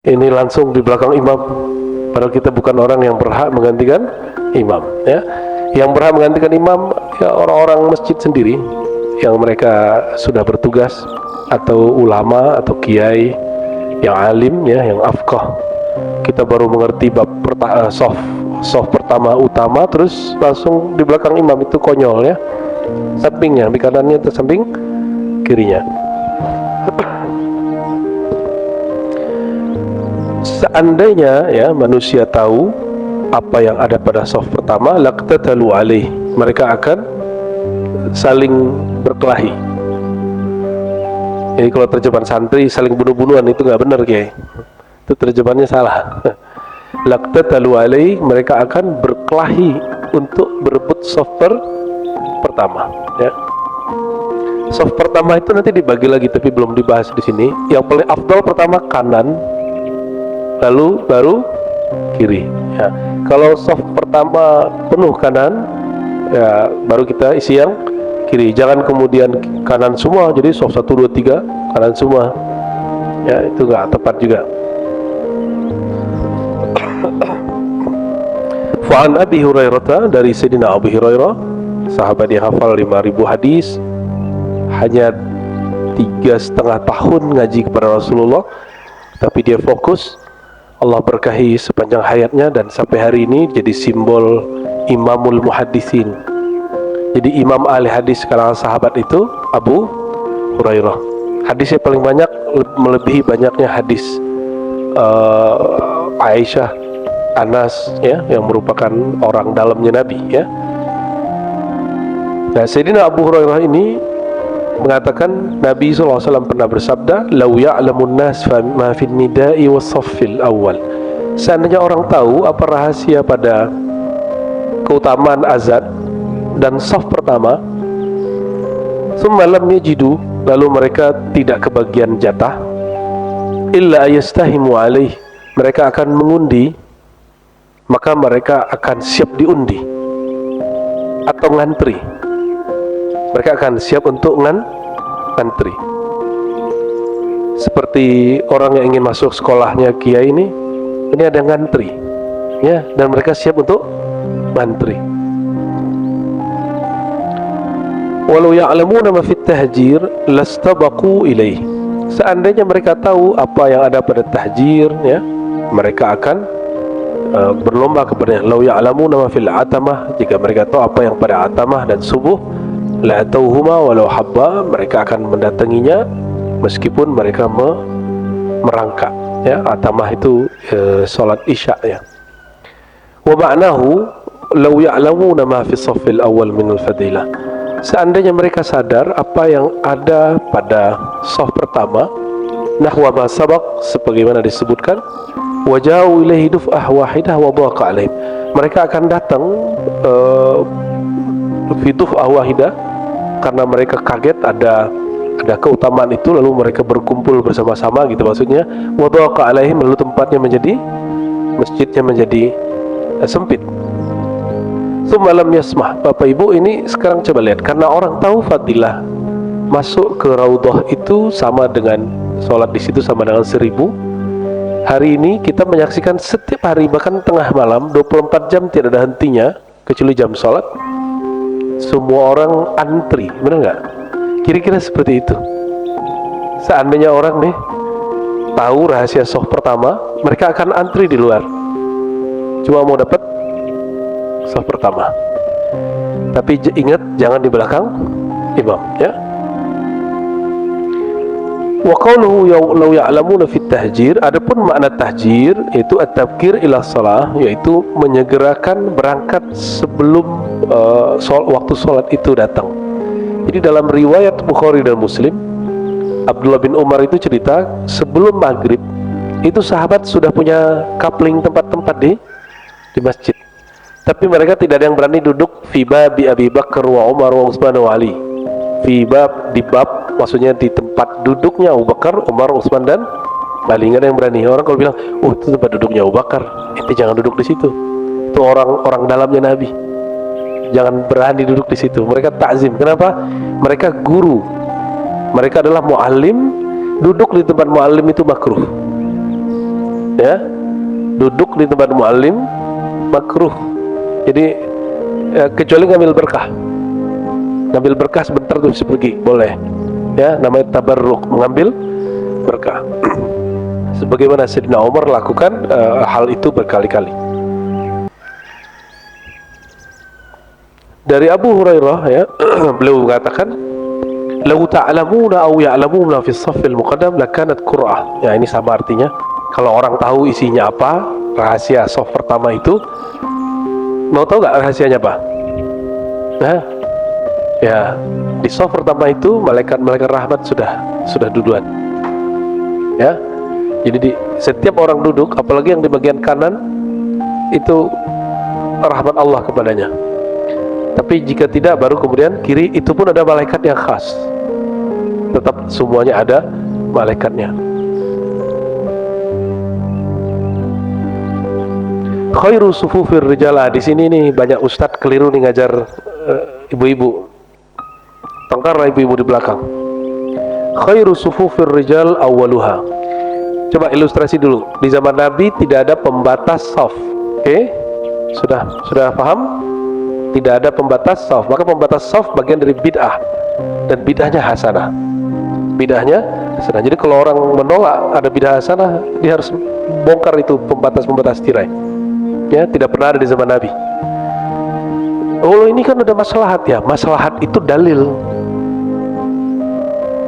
ini langsung di belakang imam, padahal kita bukan orang yang berhak menggantikan imam, ya. Yang berhak menggantikan imam ya orang-orang masjid sendiri yang mereka sudah bertugas, atau ulama atau kiai yang alim, ya, yang afqah. Kita baru mengerti bab soft pertama utama, terus langsung di belakang imam, itu konyol, ya. Sampingnya, di kanannya atau samping kirinya. Seandainya, ya, manusia tahu apa yang ada pada soft pertama, laqtatalu alaih, mereka akan saling berkelahi. Jadi kalau terjemahan santri saling bunuh-bunuhan itu nggak benar, Kiai. Itu terjemahannya salah. Laqtatalu alaih, mereka akan berkelahi untuk berebut soft pertama, ya. Soft pertama itu nanti dibagi lagi, tapi belum dibahas di sini. Yang paling afdal pertama kanan, lalu baru kiri, ya. Kalau soft pertama penuh kanan, ya, baru kita isi yang kiri. Jangan kemudian kanan semua, jadi soft 1, 2, 3 kanan semua, ya, itu nggak tepat juga. Fa'an Abi Hurairah, dari Sayyidina Abu Hurairah, sahabat yang hafal 5.000 hadis, hanya 3,5 tahun ngaji kepada Rasulullah, tapi dia fokus. Allah berkahi sepanjang hayatnya, dan sampai hari ini jadi simbol Imamul Muhaddisin. Jadi imam ahli hadis kalangan sahabat itu Abu Hurairah. Hadisnya paling banyak, melebihi banyaknya hadis Aisyah, Anas, ya, yang merupakan orang dalamnya Nabi, ya. Nah, Sayyidina Abu Hurairah ini mengatakan Nabi SAW pernah bersabda, "Lau ya'lamun nas ma fin nida'i was-saffil awal." Seandainya orang tahu apa rahasia pada keutamaan azan dan saf pertama, summa lam yajidu, lalu mereka tidak kebagian jatah, illa ayastahimu alaih, mereka akan mengundi, maka mereka akan siap diundi atau ngantri. Mereka akan siap untuk ngantri. Seperti orang yang ingin masuk sekolahnya kiai ini ada ngantri, ya, dan mereka siap untuk ngantri. Walau ya'lamuna ma fit tahjir lastabaqu ilaih. Seandainya mereka tahu apa yang ada pada tahjir, ya, mereka akan berlomba kepadanya. Lau ya'lamuna ma fil atamah, jika mereka tahu apa yang pada atamah dan subuh, la tauhuma walau habba, mereka akan mendatanginya meskipun mereka merangkak, ya. Atamah itu salat isya, ya. Wa ma'nahu law ya'lamuna ma fi shaffil awal min al-fadilah. Seandainya mereka sadar apa yang ada pada shaf pertama, nahwa ma sabaq, sebagaimana disebutkan, waja'u ilaihi duf'ah wahidah wa dhaqa alaihim, mereka akan datang fi duf'ah wahidah, karena mereka kaget ada keutamaan itu, lalu mereka berkumpul bersama-sama, gitu maksudnya. Wa dhaqa alaihim, lalu tempatnya menjadi, masjidnya menjadi sempit. Tsumma lam yasmah. Bapak Ibu, ini sekarang coba lihat, karena orang tahu fadilah masuk ke raudhah itu sama dengan sholat di situ sama dengan 1000. Hari ini kita menyaksikan setiap hari, bahkan tengah malam, 24 jam tidak ada hentinya kecuali jam sholat. Semua orang antri, benar nggak? Kira-kira seperti itu. Seandainya orang nih tahu rahasia soft pertama, mereka akan antri di luar, cuma mau dapat soft pertama. Tapi ingat, jangan di belakang imam, ya. Wa qawluhu law ya'lamuna fit tahjir, adapun makna tahjir itu at-tabkir ila shalah, yaitu menyegerakan berangkat sebelum waktu sholat itu datang. Jadi dalam riwayat Bukhari dan Muslim, Abdullah bin Umar itu cerita, sebelum maghrib itu sahabat sudah punya kapling tempat-tempat di masjid, tapi mereka tidak ada yang berani duduk fi babi Abi Bakar wa Umar wa Utsman wa Ali. Fi bab, di bab, maksudnya di tempat duduknya Abu Bakar, Umar, Utsman dan Ali. Nggak ada yang berani. Orang kalau bilang, oh itu tempat duduknya Abu Bakar, ente jangan duduk di situ, itu orang dalamnya Nabi, jangan berani duduk di situ. Mereka takzim. Kenapa? Mereka guru, mereka adalah muallim. Duduk di tempat muallim itu makruh. ya, duduk di tempat muallim makruh. Jadi kecuali ngambil berkah sebentar tuh bisa pergi, boleh ya, namanya tabarruk, mengambil berkah. Sebagaimana Sayyidina Umar lakukan hal itu berkali-kali. Dari Abu Hurairah ya, beliau mengatakan, "Lau ta'lamuna aw ya'lamuna fi as-saffil muqaddam lakanat qur'ah." Ya, ini sama artinya. Kalau orang tahu isinya apa, rahasia saf pertama itu, mau tahu nggak rahasianya apa? Nah, ya, di saf pertama itu malaikat-malaikat rahmat sudah duluan. Ya. Jadi di setiap orang duduk, apalagi yang di bagian kanan, itu rahmat Allah kepadanya. Tapi jika tidak, baru kemudian kiri, itu pun ada malaikat yang khas. Tetap semuanya ada malaikatnya. Khairu sufufir rijalah. Di sini nih banyak ustadz keliru nih ngajar ibu-ibu. Tengkarlah ibu-ibu di belakang. Khairu sufufir rijal awwaluha. Coba ilustrasi dulu. Di zaman Nabi tidak ada pembatas shaf. Oke? Sudah paham? Tidak ada pembatas shaf. Maka pembatas shaf bagian dari bid'ah, dan bid'ahnya hasanah. Bid'ahnya hasanah. Jadi kalau orang menolak ada bid'ah hasanah, dia harus bongkar itu pembatas tirai. Ya, tidak pernah ada di zaman Nabi. Oh, ini kan ada maslahat ya. Maslahat itu dalil.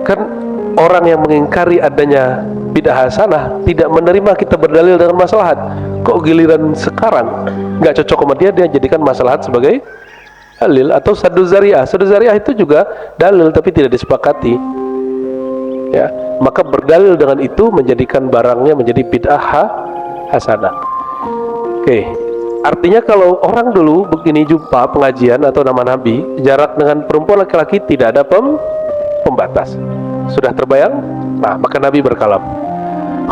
Kan orang yang mengingkari adanya bid'ah hasanah tidak menerima kita berdalil dengan maslahat. Kok giliran sekarang nggak cocok sama dia jadikan maslahat sebagai dalil? Atau saddu zari'ah. Saddu zari'ah itu juga dalil tapi tidak disepakati. Ya, maka berdalil dengan itu menjadikan barangnya menjadi bid'ah hasanah. Oke. Artinya kalau orang dulu begini jumpa pengajian atau nama Nabi, jarak dengan perempuan laki-laki tidak ada pembatas. Sudah terbayang? Nah, maka Nabi berkalam,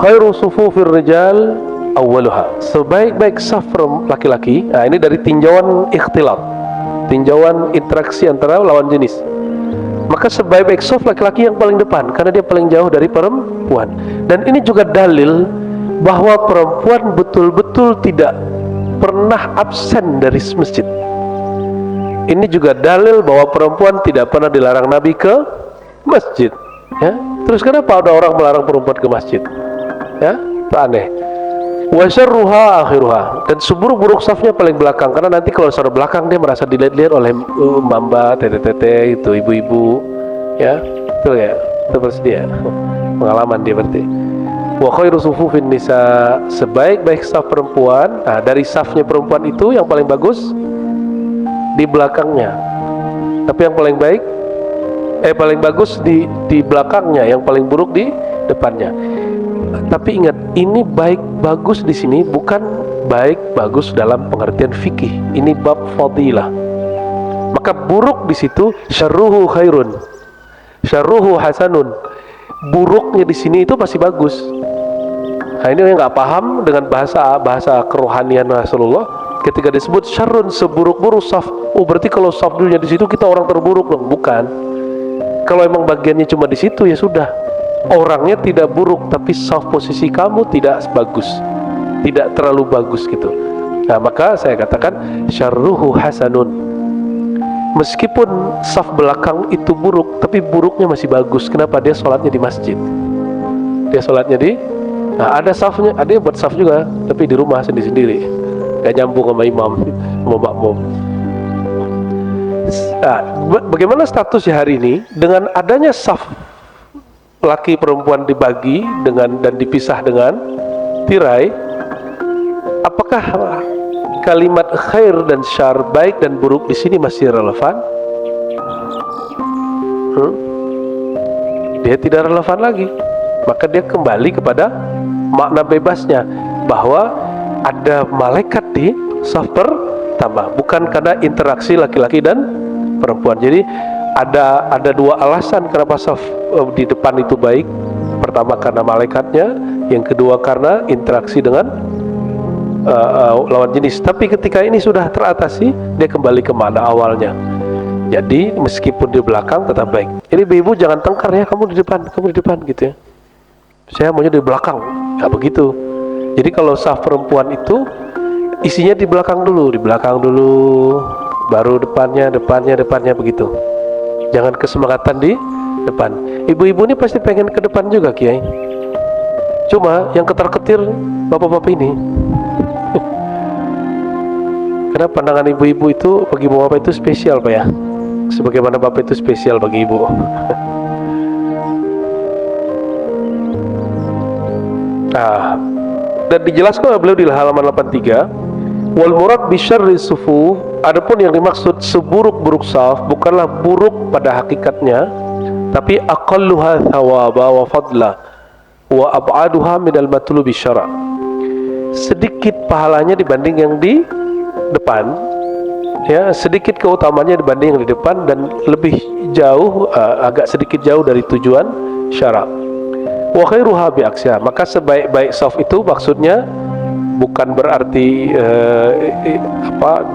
khairu sufufir rijal awwaluha. Sebaik-baik saf laki-laki. Nah, ini dari tinjauan ikhtilat, tinjauan interaksi antara lawan jenis. Maka sebaik-baik saf laki-laki yang paling depan, karena dia paling jauh dari perempuan. Dan ini juga dalil bahwa perempuan betul-betul tidak pernah absen dari masjid. Ini juga dalil bahwa perempuan tidak pernah dilarang Nabi ke masjid. Ya, terus kenapa ada orang melarang perempuan ke masjid? Ya, itu aneh. Wa syarruha akhiruha. Dan seburuk-buruk safnya paling belakang, karena nanti kalau saudara belakang dia merasa dilihat-lihat oleh mbak, tete-tete, itu ibu-ibu. Ya, betul ya? Itu bersedia. Pengalaman dia berarti. Wa khairu sufufin nisa. Sebaik-baik saf perempuan, nah dari safnya perempuan itu yang paling bagus di belakangnya. Tapi yang paling baik paling bagus di belakangnya, yang paling buruk di depannya. Tapi ingat, ini baik bagus di sini bukan baik bagus dalam pengertian fikih. Ini bab fadilah. Maka buruk di situ syarruhu khairun, syarruhu hasanun. Buruknya di sini itu masih bagus. Nah, ini yang nggak paham dengan bahasa kerohanian Rasulullah. Ketika disebut syarrun, seburuk-buruk saf, oh berarti kalau saf dulunya di situ kita orang terburuk dong? Bukan. Kalau emang bagiannya cuma di situ ya sudah, orangnya tidak buruk, tapi saf posisi kamu tidak bagus, tidak terlalu bagus gitu. Nah, maka saya katakan syarruhu hasanun. Meskipun saf belakang itu buruk, tapi buruknya masih bagus. Kenapa? Dia sholatnya di masjid. Dia sholatnya nah, ada safnya, ada yang buat saf juga, tapi di rumah sendiri-sendiri, gak nyambung sama imam, sama makmum. Nah, bagaimana statusnya hari ini dengan adanya saf laki perempuan dibagi dan dipisah dengan tirai? Apakah kalimat khair dan syar, baik dan buruk di sini masih relevan? Dia tidak relevan lagi. Maka dia kembali kepada makna bebasnya, bahwa ada malaikat di saf pertama, bukan karena interaksi laki-laki dan perempuan. Jadi ada dua alasan kenapa saf di depan itu baik. Pertama karena malaikatnya, yang kedua karena interaksi dengan lawan jenis. Tapi ketika ini sudah teratasi, dia kembali ke mana awalnya. Jadi meskipun di belakang tetap baik. Jadi ibu jangan tengkar ya, kamu di depan gitu ya. Saya maunya di belakang. Nggak begitu. Jadi kalau saf perempuan itu isinya di belakang dulu, baru depannya begitu. Jangan kesepakatan di depan. Ibu-ibu ini pasti pengen ke depan juga, Kiai. Cuma yang ketar-ketir bapak-bapak ini. Karena pandangan ibu-ibu itu bagi bapak itu spesial, Pak ya. Sebagaimana bapak itu spesial bagi ibu. Nah, dan dijelaskan oleh beliau di halaman 83, wal murad bisyarri sufu, adapun yang dimaksud seburuk-buruk saf bukanlah buruk pada hakikatnya, tapi aqalluha thawaba wa fadla wa ab'aduha minal matlubi syara', sedikit pahalanya dibanding yang di depan, ya, sedikit keutamanya dibanding yang di depan, dan lebih jauh, agak sedikit jauh dari tujuan syara'. Wa khairuha bi aksiha, maka sebaik-baik saf itu maksudnya bukan berarti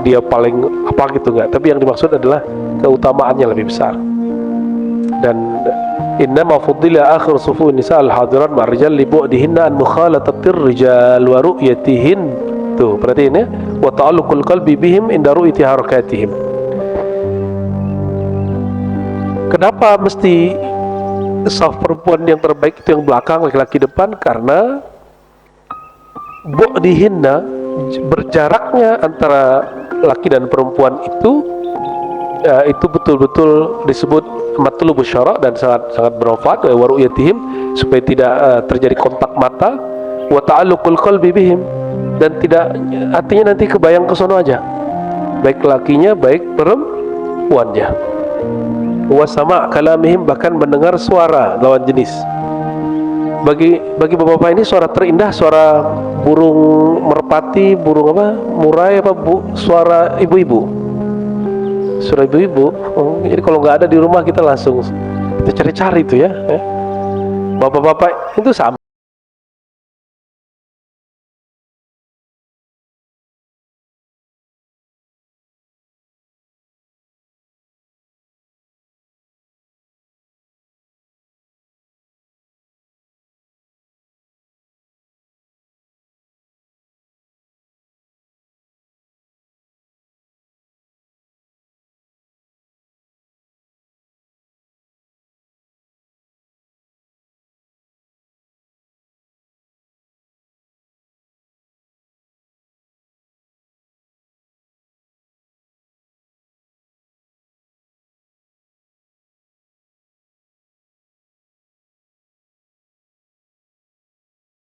dia paling apa gitu, enggak, tapi yang dimaksud adalah keutamaannya lebih besar. Dan innama fuddila akhir sufu nisa al-hadirat ma'rijal li bu'dihinna an mukhalatatir rijal wa ru'yatihin. Tuh, perhatiin ya, wa ta'alluqul qalbi bihim inda ru'yati harakatihim. Kenapa mesti saf perempuan yang terbaik itu yang belakang, laki-laki depan? Karena bu'dihinna, berjaraknya antara laki dan perempuan itu betul-betul disebut matlubus syara' dan sangat bermanfaat wa ru'yatihim, supaya tidak terjadi kontak mata, wa ta'alluqul qalbi bihim, dan tidak, artinya nanti kebayang ke sono aja, baik lakinya baik perempuannya. Wa sama' kalamihim, bahkan mendengar suara lawan jenis. Bagi bapak-bapak ini suara terindah suara burung merpati, burung apa, murai apa, suara ibu-ibu. Suara ibu-ibu. Jadi kalau nggak ada di rumah kita langsung kita cari-cari itu ya. Bapak-bapak itu sama.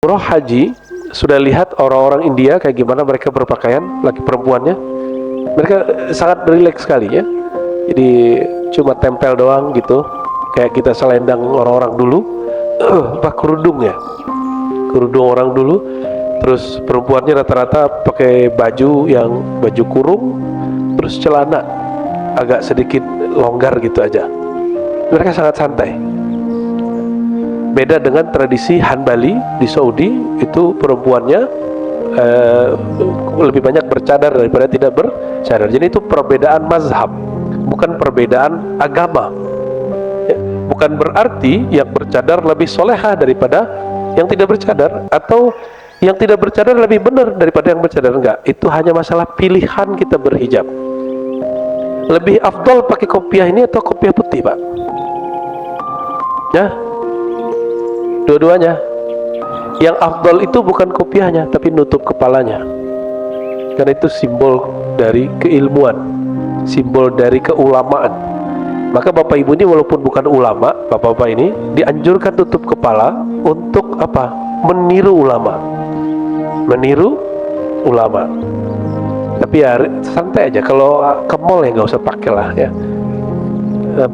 Umroh haji, sudah lihat orang-orang India kayak gimana mereka berpakaian, laki perempuannya, mereka sangat rileks sekali ya. Jadi cuma tempel doang gitu, kayak kita selendang orang-orang dulu, kerudung ya, kerudung orang dulu. Terus perempuannya rata-rata pakai baju kurung, terus celana agak sedikit longgar gitu aja. Mereka sangat santai. Beda dengan tradisi Hanbali di Saudi, itu perempuannya lebih banyak bercadar daripada tidak bercadar. Jadi itu perbedaan mazhab, bukan perbedaan agama ya. Bukan berarti yang bercadar lebih solehah daripada yang tidak bercadar, atau yang tidak bercadar lebih benar daripada yang bercadar. Enggak, itu hanya masalah pilihan kita berhijab. Lebih afdal pakai kopiah ini atau kopiah putih, Pak? Ya, dua-duanya. Yang afdal itu bukan kopiahnya, tapi nutup kepalanya, karena itu simbol dari keilmuan, simbol dari keulamaan. Maka bapak ibu ini walaupun bukan ulama, bapak-bapak ini dianjurkan tutup kepala untuk apa? Meniru ulama, meniru ulama. Tapi ya santai aja, kalau ke mall ya nggak usah pakai lah ya,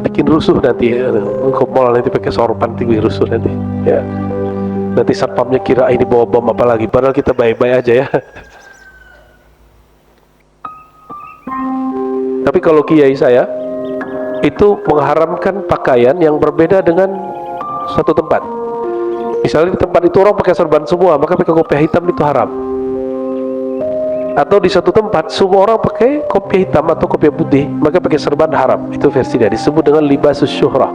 bikin rusuh nanti. Ke mall nanti pakai sorban, tinggi rusuh nanti ya. Nanti satpamnya kira ini bawa bom apa lagi, padahal kita baik-baik aja ya. Tapi kalau kiai saya itu mengharamkan pakaian yang berbeda dengan suatu tempat. Misalnya di tempat itu orang pakai sorban semua, maka pakai kopiah hitam itu haram. Atau di satu tempat semua orang pakai kopiah hitam atau kopiah putih, maka pakai sorban haram. Itu versi dia, disebut dengan libasus syuhrah,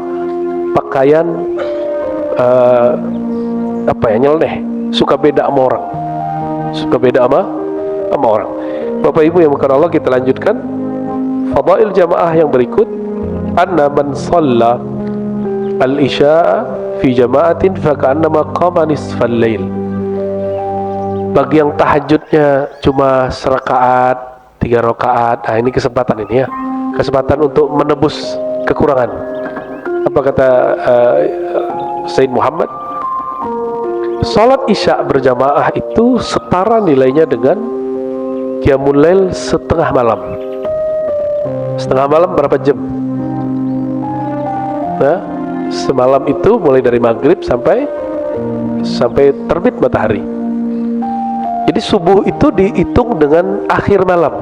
pakaian nyeleneh, suka beda sama orang. suka beda sama orang. Bapak Ibu yang bukan Allah, kita lanjutkan fadail jamaah yang berikut. Anna man shalla al-isya'a fi jama'atin fa ka'annama qama nisfal lail. Bagi yang tahajudnya cuma serakaat, 3 rakaat, ini kesempatan ini ya, kesempatan untuk menebus kekurangan. Apa kata Sayyid Muhammad? Salat isya berjamaah itu setara nilainya dengan qiyamul lail setengah malam. Setengah malam berapa jam? Nah, semalam itu mulai dari maghrib sampai terbit matahari. Jadi subuh itu dihitung dengan akhir malam,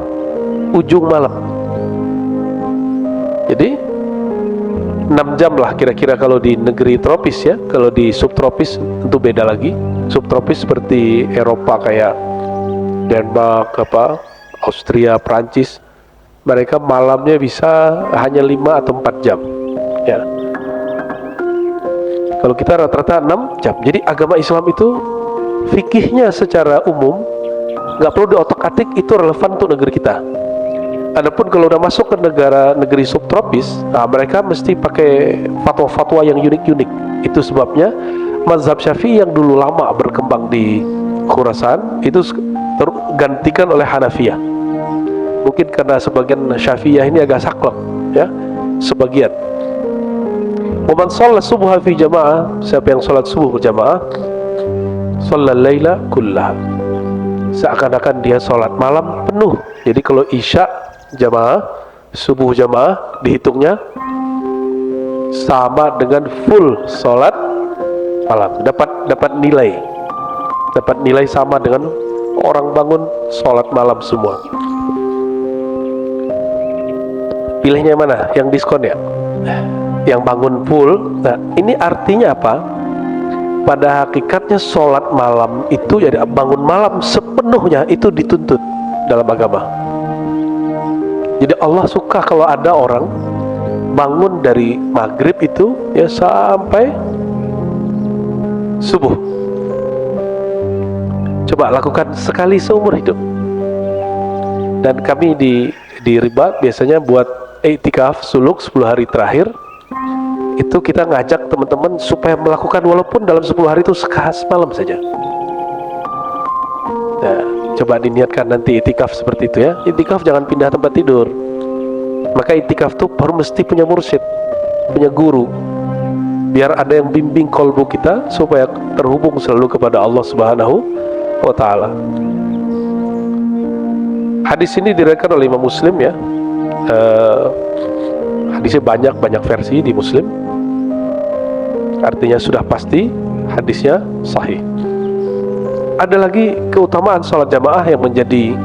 ujung malam. Jadi 6 jam lah kira-kira kalau di negeri tropis ya. Kalau di subtropis tentu beda lagi. Subtropis seperti Eropa kayak Denmark, Austria, Prancis, mereka malamnya bisa hanya 5 atau 4 jam ya. Kalau kita rata-rata 6 jam. Jadi agama Islam itu fikihnya secara umum nggak perlu diotak-atik, itu relevan untuk negeri kita. Adapun kalau udah masuk ke negeri subtropis, mereka mesti pakai fatwa-fatwa yang unik-unik. Itu sebabnya mazhab Syafi'i yang dulu lama berkembang di Khurasan itu tergantikan oleh Hanafiyah. Mungkin karena sebagian Syafi'iyah ini agak saklek ya, sebagian. Wa man shalla subha fi jamaah, siapa yang salat subuh berjamaah, shalla laila kullaha, seakan-akan dia salat malam penuh. Jadi kalau isya jamaah, subuh jamaah dihitungnya sama dengan full salat malam, dapat nilai sama dengan orang bangun salat malam semua. Pilihnya mana? Yang diskon ya? Yang bangun full. Nah, ini artinya apa? Pada hakikatnya salat malam itu, jadi bangun malam sepenuhnya itu dituntut dalam agama. Jadi Allah suka kalau ada orang bangun dari maghrib itu ya sampai subuh. Coba lakukan sekali seumur hidup. Dan kami di Ribat biasanya buat i'tikaf suluk 10 hari terakhir. Itu kita ngajak teman-teman supaya melakukan walaupun dalam 10 hari itu semalam saja. Nah, coba diniatkan nanti i'tikaf seperti itu ya. I'tikaf jangan pindah tempat tidur. Maka i'tikaf tuh baru mesti punya mursyid, punya guru, biar ada yang bimbing kolbu kita supaya terhubung selalu kepada Allah Subhanahu wa Ta'ala. Hadis ini diriwayatkan oleh Imam Muslim ya. Hadisnya banyak versi di Muslim. Artinya sudah pasti hadisnya sahih. Ada lagi keutamaan salat jamaah yang menjadi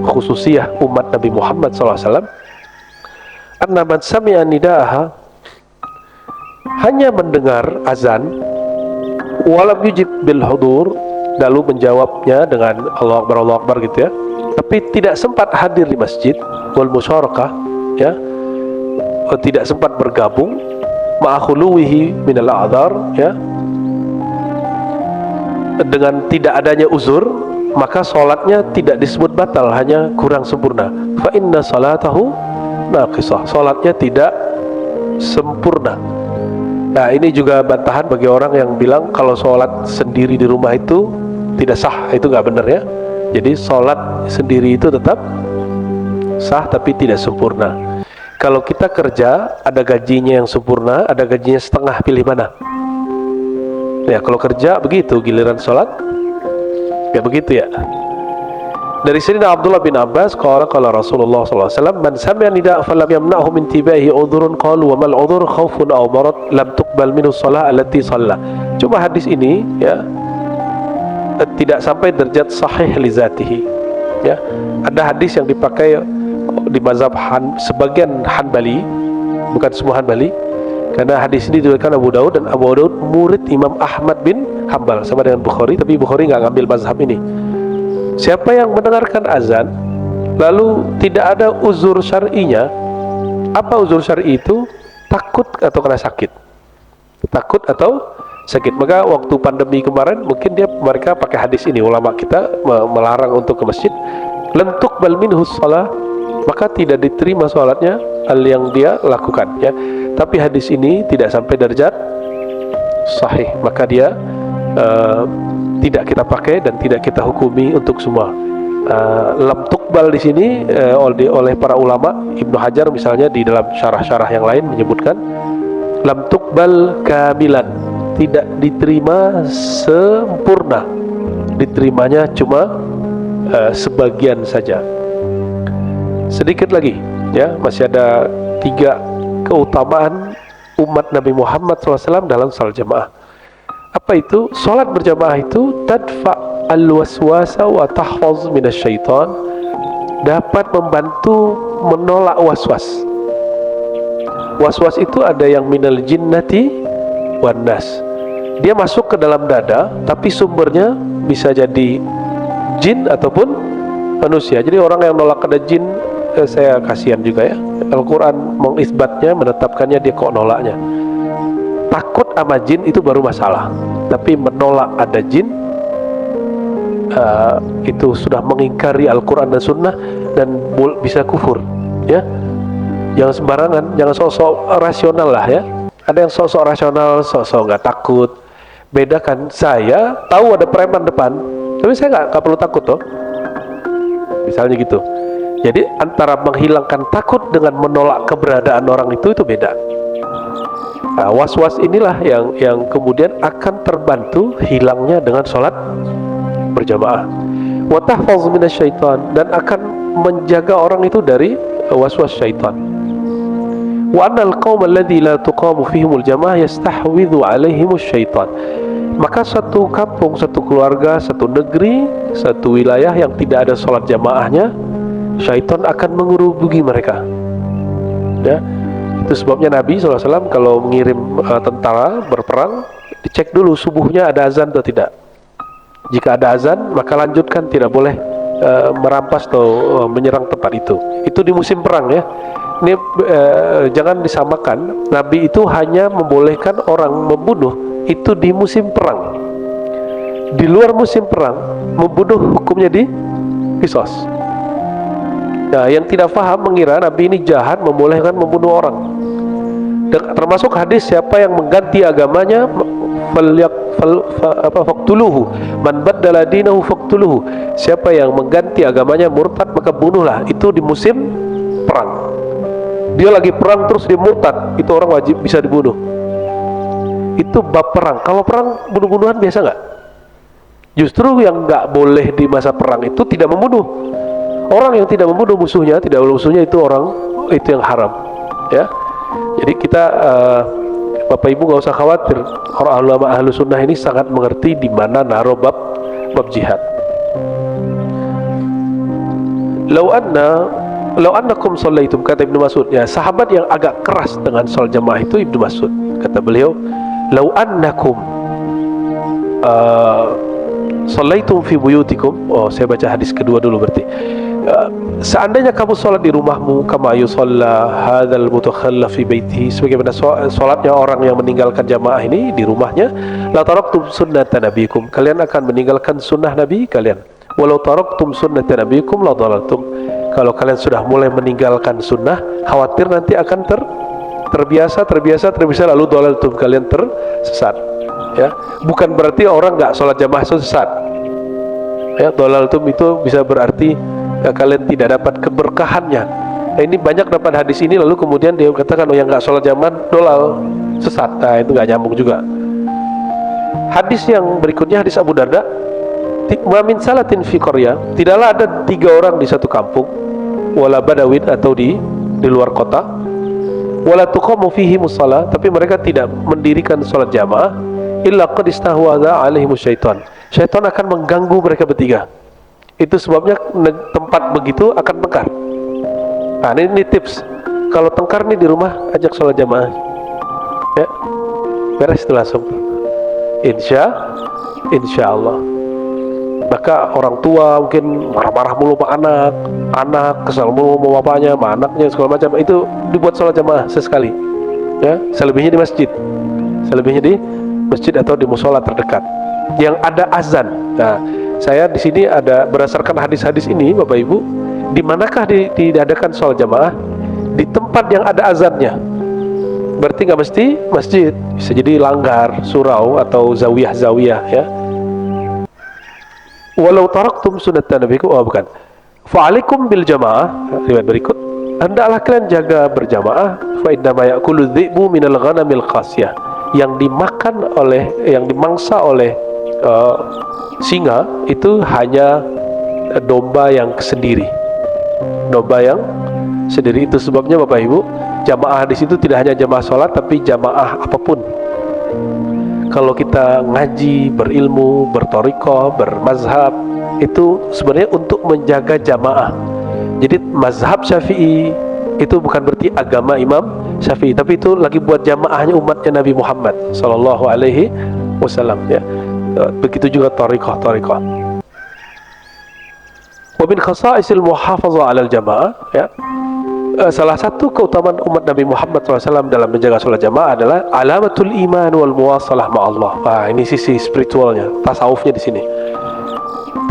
khususiyah umat Nabi Muhammad SAW. Anna man sami'a nidaaha, hanya mendengar azan, walam yujib bil hudur, lalu menjawabnya dengan Allah Akbar gitu ya, tapi tidak sempat hadir di masjid, wal musyarakah ya, tidak sempat bergabung, ma'akhuluwihi minal a'dzar ya, dengan tidak adanya uzur, maka salatnya tidak disebut batal, hanya kurang sempurna. Fa inna salatahu naqisah, salatnya tidak sempurna. Nah, ini juga bantahan bagi orang yang bilang kalau salat sendiri di rumah itu tidak sah. Itu nggak benar ya. Jadi salat sendiri itu tetap sah tapi tidak sempurna. Kalau kita kerja, ada gajinya yang sempurna, ada gajinya setengah, pilih mana? Ya, kalau kerja begitu, giliran salat ya begitu ya. Dari sini Abdullah bin Abbas qala Rasulullah sallallahu alaihi wasallam, man sami'a nida' falam yamna'hu min tibahi udhrun qalu wa mal udhur khaufun aw marad lam tuqbal minhu shalah allati shalla. Cuma hadis ini ya tidak sampai derajat sahih li zatihi ya. Ada hadis yang dipakai di mazhab sebagian Hanbali, bukan semua Hanbali, karena hadis ini diriwayatkan Abu Daud, dan Abu Daud murid Imam Ahmad bin Hanbal sama dengan Bukhari, tapi Bukhari nggak ngambil mazhab ini. Siapa yang mendengarkan azan lalu tidak ada uzur syar'inya, apa uzur syar'i itu? Takut atau kena sakit. Takut atau sakit. Maka waktu pandemi kemarin mungkin mereka pakai hadis ini, ulama kita melarang untuk ke masjid. Lam tuqbal minhu shalah, maka tidak diterima sholatnya yang dia lakukan, ya. Tapi hadis ini tidak sampai derajat sahih, maka dia tidak kita pakai dan tidak kita hukumi untuk semua. Lam tuqbal di sini oleh para ulama, Ibnu Hajar misalnya di dalam syarah-syarah yang lain menyebutkan lam tuqbal kamilan, tidak diterima sempurna, diterimanya cuma sebagian saja. Sedikit lagi, ya, masih ada 3 keutamaan umat Nabi Muhammad SAW dalam salat jamaah. Apa itu? Salat berjamaah itu tadfa al-waswasa wa tahfaz minasyaitan, dapat membantu menolak waswas. Waswas itu ada yang minal jinnati wan nas. Dia masuk ke dalam dada, tapi sumbernya bisa jadi jin ataupun manusia. Jadi orang yang nolak ada jin, saya kasihan juga, ya. Al-Quran mengisbatnya, menetapkannya, dia kok nolaknya. Takut sama jin itu baru masalah, tapi menolak ada jin, itu sudah mengingkari Al-Quran dan Sunnah dan bisa kufur, ya. Jangan sembarangan, jangan sosok rasional lah, ya. Ada yang sosok rasional, sosok nggak takut. Bedakan, saya tahu ada preman depan, tapi saya nggak perlu takut toh, misalnya gitu. Jadi antara menghilangkan takut dengan menolak keberadaan orang itu beda. Nah, was-was inilah yang kemudian akan terbantu hilangnya dengan sholat berjamaah. Wa tahfaz minasyaitan, dan akan menjaga orang itu dari was-was syaitan. Wa annal qaum alladzi la tuqamu fihimul jamaah yastahwidhu alaihimus syaitan. Maka satu kampung, satu keluarga, satu negeri, satu wilayah yang tidak ada sholat jamaahnya, syaitan akan mengerubugi mereka, ya. Itu sebabnya Nabi SAW kalau mengirim tentara berperang, dicek dulu subuhnya ada azan atau tidak. Jika ada azan, maka lanjutkan, tidak boleh merampas atau menyerang tempat itu. Itu di musim perang, ya. Ini jangan disamakan. Nabi itu hanya membolehkan orang membunuh itu di musim perang. Di luar musim perang, membunuh hukumnya di qisas. Nah, yang tidak faham mengira Nabi ini jahat membolehkan membunuh orang. Termasuk hadis, siapa yang mengganti agamanya faqtuluhu, man baddala dinahu faqtuluhu. Siapa yang mengganti agamanya murtad, maka bunuhlah. Itu di musim perang. Dia lagi perang terus dia murtad, itu orang wajib bisa dibunuh. Itu bab perang. Kalau perang bunuh-bunuhan biasa nggak? Justru yang nggak boleh di masa perang itu tidak membunuh. Orang yang tidak membunuh musuhnya, tidak membunuh musuhnya, itu orang itu yang haram, ya. Jadi kita Bapak Ibu nggak usah khawatir. Orang ulama ahlu sunnah ini sangat mengerti di mana naruh bab jihad. Lau annakum shallaitum, kata Ibnu Mas'ud, ya, sahabat yang agak keras dengan sholat jamaah itu Ibnu Mas'ud. Kata beliau, lau annakum shallaitum fi buyutikum. Oh, saya baca hadis kedua dulu berarti. Seandainya kamu sholat di rumahmu, kama yusalla hadzal mutakhallaf fi baitihi, sebagaimana sholatnya orang yang meninggalkan jamaah ini di rumahnya, la taraktum sunnata nabiyikum, kalian akan meninggalkan sunnah nabi kalian. Walau taraktum sunnata nabiyikum la dhalaltum, kalau kalian sudah mulai meninggalkan sunnah, khawatir nanti akan terbiasa lalu dhalaltum, kalian tersesat, ya. Bukan berarti orang nggak sholat jamaah sesat, ya. Dhalaltum itu bisa berarti kalian tidak dapat keberkahannya. Nah, ini banyak dapat hadis ini lalu kemudian dia katakan, oh, yang nggak sholat jamaah dolal, sesat. Nah, itu nggak nyambung juga. Hadis yang berikutnya, hadis Abu Darda, wa min salatin fi qaryah, tidaklah ada 3 orang di satu kampung, wala badawin, atau di luar kota, wala tuqamu fihi musalla, tapi mereka tidak mendirikan sholat jamaah, illa qad istahwadha alaihimus syaitan, syaitan akan mengganggu mereka bertiga. Itu sebabnya tempat begitu akan tengkar. Nah, ini tips. Kalau tengkar nih di rumah, ajak sholat jamaah, ya. Beres itu langsung. Insya Allah. Maka orang tua mungkin marah-marah mulu sama anak kesal mulu sama bapaknya, sama anaknya, segala macam. Itu dibuat sholat jamaah sesekali, ya. Selebihnya di masjid. masjid atau di musola terdekat yang ada azan. Nah, saya di sini ada berdasarkan hadis-hadis ini, Bapak Ibu, di manakah diadakan sholat jamaah? Di tempat yang ada azannya. Berarti nggak mesti masjid, bisa jadi langgar, surau atau zawiyah-zawiyah ya. Walau taraktum sunnatan nabikum, oh bukan. Fa'alikum bil jamaah, riwayat berikut. Hendaklah kalian jaga berjamaah. Fa inna ma ya'kulu dhi'bu minal ghanamil qasiyah. Yang dimakan oleh, yang dimangsa oleh singa itu hanya domba yang sendiri. Domba yang sendiri, itu sebabnya Bapak Ibu, jamaah di situ tidak hanya jamaah sholat tapi jamaah apapun. Kalau kita ngaji, berilmu, bertorikoh, bermazhab, itu sebenarnya untuk menjaga jamaah. Jadi mazhab Syafi'i itu bukan berarti agama Imam Syafi'i, tapi itu lagi buat jamaahnya umatnya Nabi Muhammad Sallallahu Alaihi Wasallam ya. Begitu juga torikoh. Wa min khasa'isil muhafazah 'alal jamaah ya. Salah satu keutamaan umat Nabi Muhammad SAW dalam menjaga sholat jamaah adalah alamatul iman wal muwasalah ma'allah. Wah, ini sisi spiritualnya, tasawufnya di sini.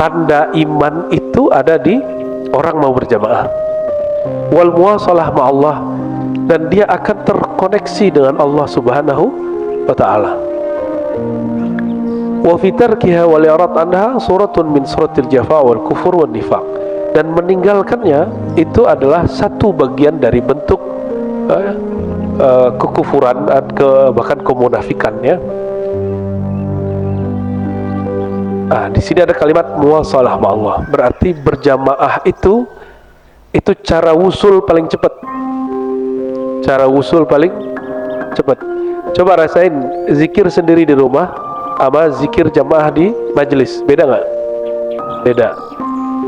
Tanda iman itu ada di orang mau berjamaah. Wal muwasalah ma'allah, dan dia akan terkoneksi dengan Allah Subhanahu wa ta'ala. Wa fi tarkiha wal i'rad anha suratun min suratil jafa wal kufur wan nifaq. Dan meninggalkannya itu adalah satu bagian dari bentuk kekufuran, bahkan kemunafikan ya. Di sini ada kalimat muwasalah ma'allah, berarti berjamaah itu cara wusul paling cepat. Cara wusul paling cepat. Coba rasain zikir sendiri di rumah sama zikir jamaah di majelis, beda nggak? Beda.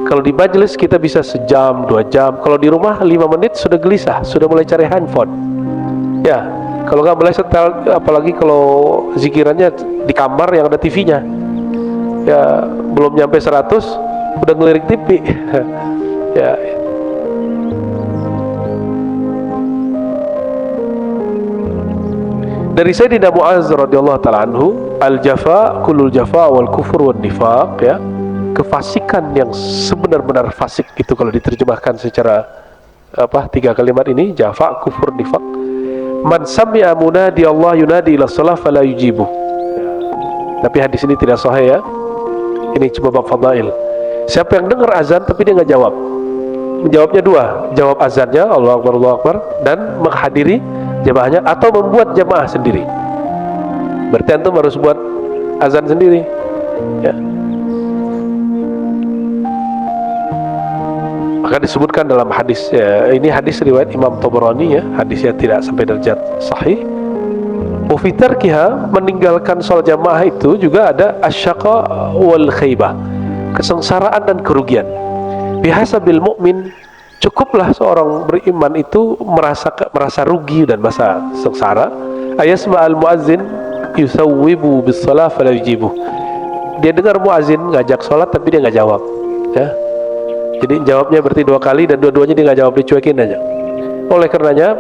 Kalau di majelis kita bisa sejam, 2 jam. Kalau di rumah 5 menit sudah gelisah, sudah mulai cari handphone. Ya, kalau nggak mulai setel, apalagi kalau zikirannya di kamar yang ada TV-nya. Ya, belum nyampe 100 udah ngelirik TV. Ya. Dari Sayyidina Mu'az radhiyallahu ta'ala anhu, al-jafa kullul jafa wal kufur wan nifaq ya. Kefasikan yang sebenar-benar fasik itu kalau diterjemahkan secara 3 kalimat ini, jafa, kufur, nifaq. Man sami'a munadi Allah yunadi ila shalah fala yujibu. Tapi hadis ini tidak sahih ya. Ini cuma bab fadail. Siapa yang dengar azan tapi dia nggak jawab. Menjawabnya 2, jawab azannya Allahu Akbar, Allahu Akbar, dan menghadiri jamaahnya atau membuat jamaah sendiri. Berarti antum harus buat azan sendiri. Ya. Maka disebutkan dalam hadis ya, ini hadis riwayat Imam Tabarani ya, hadisnya tidak sampai derajat sahih. Wa fi tarkiha, meninggalkan sholat jamaah itu juga ada asyaqa wal khaybah, kesengsaraan dan kerugian. Bihasabil mu'min, cukuplah seorang beriman itu merasa rugi dan merasa sengsara. Ayasma'al muazzin yusawwibu bis shalah fala yujibu. Dia dengar muazzin ngajak sholat tapi dia nggak jawab ya. Jadi jawabnya berarti 2 kali dan dua-duanya dia nggak jawab, dicuekin aja. Oleh karenanya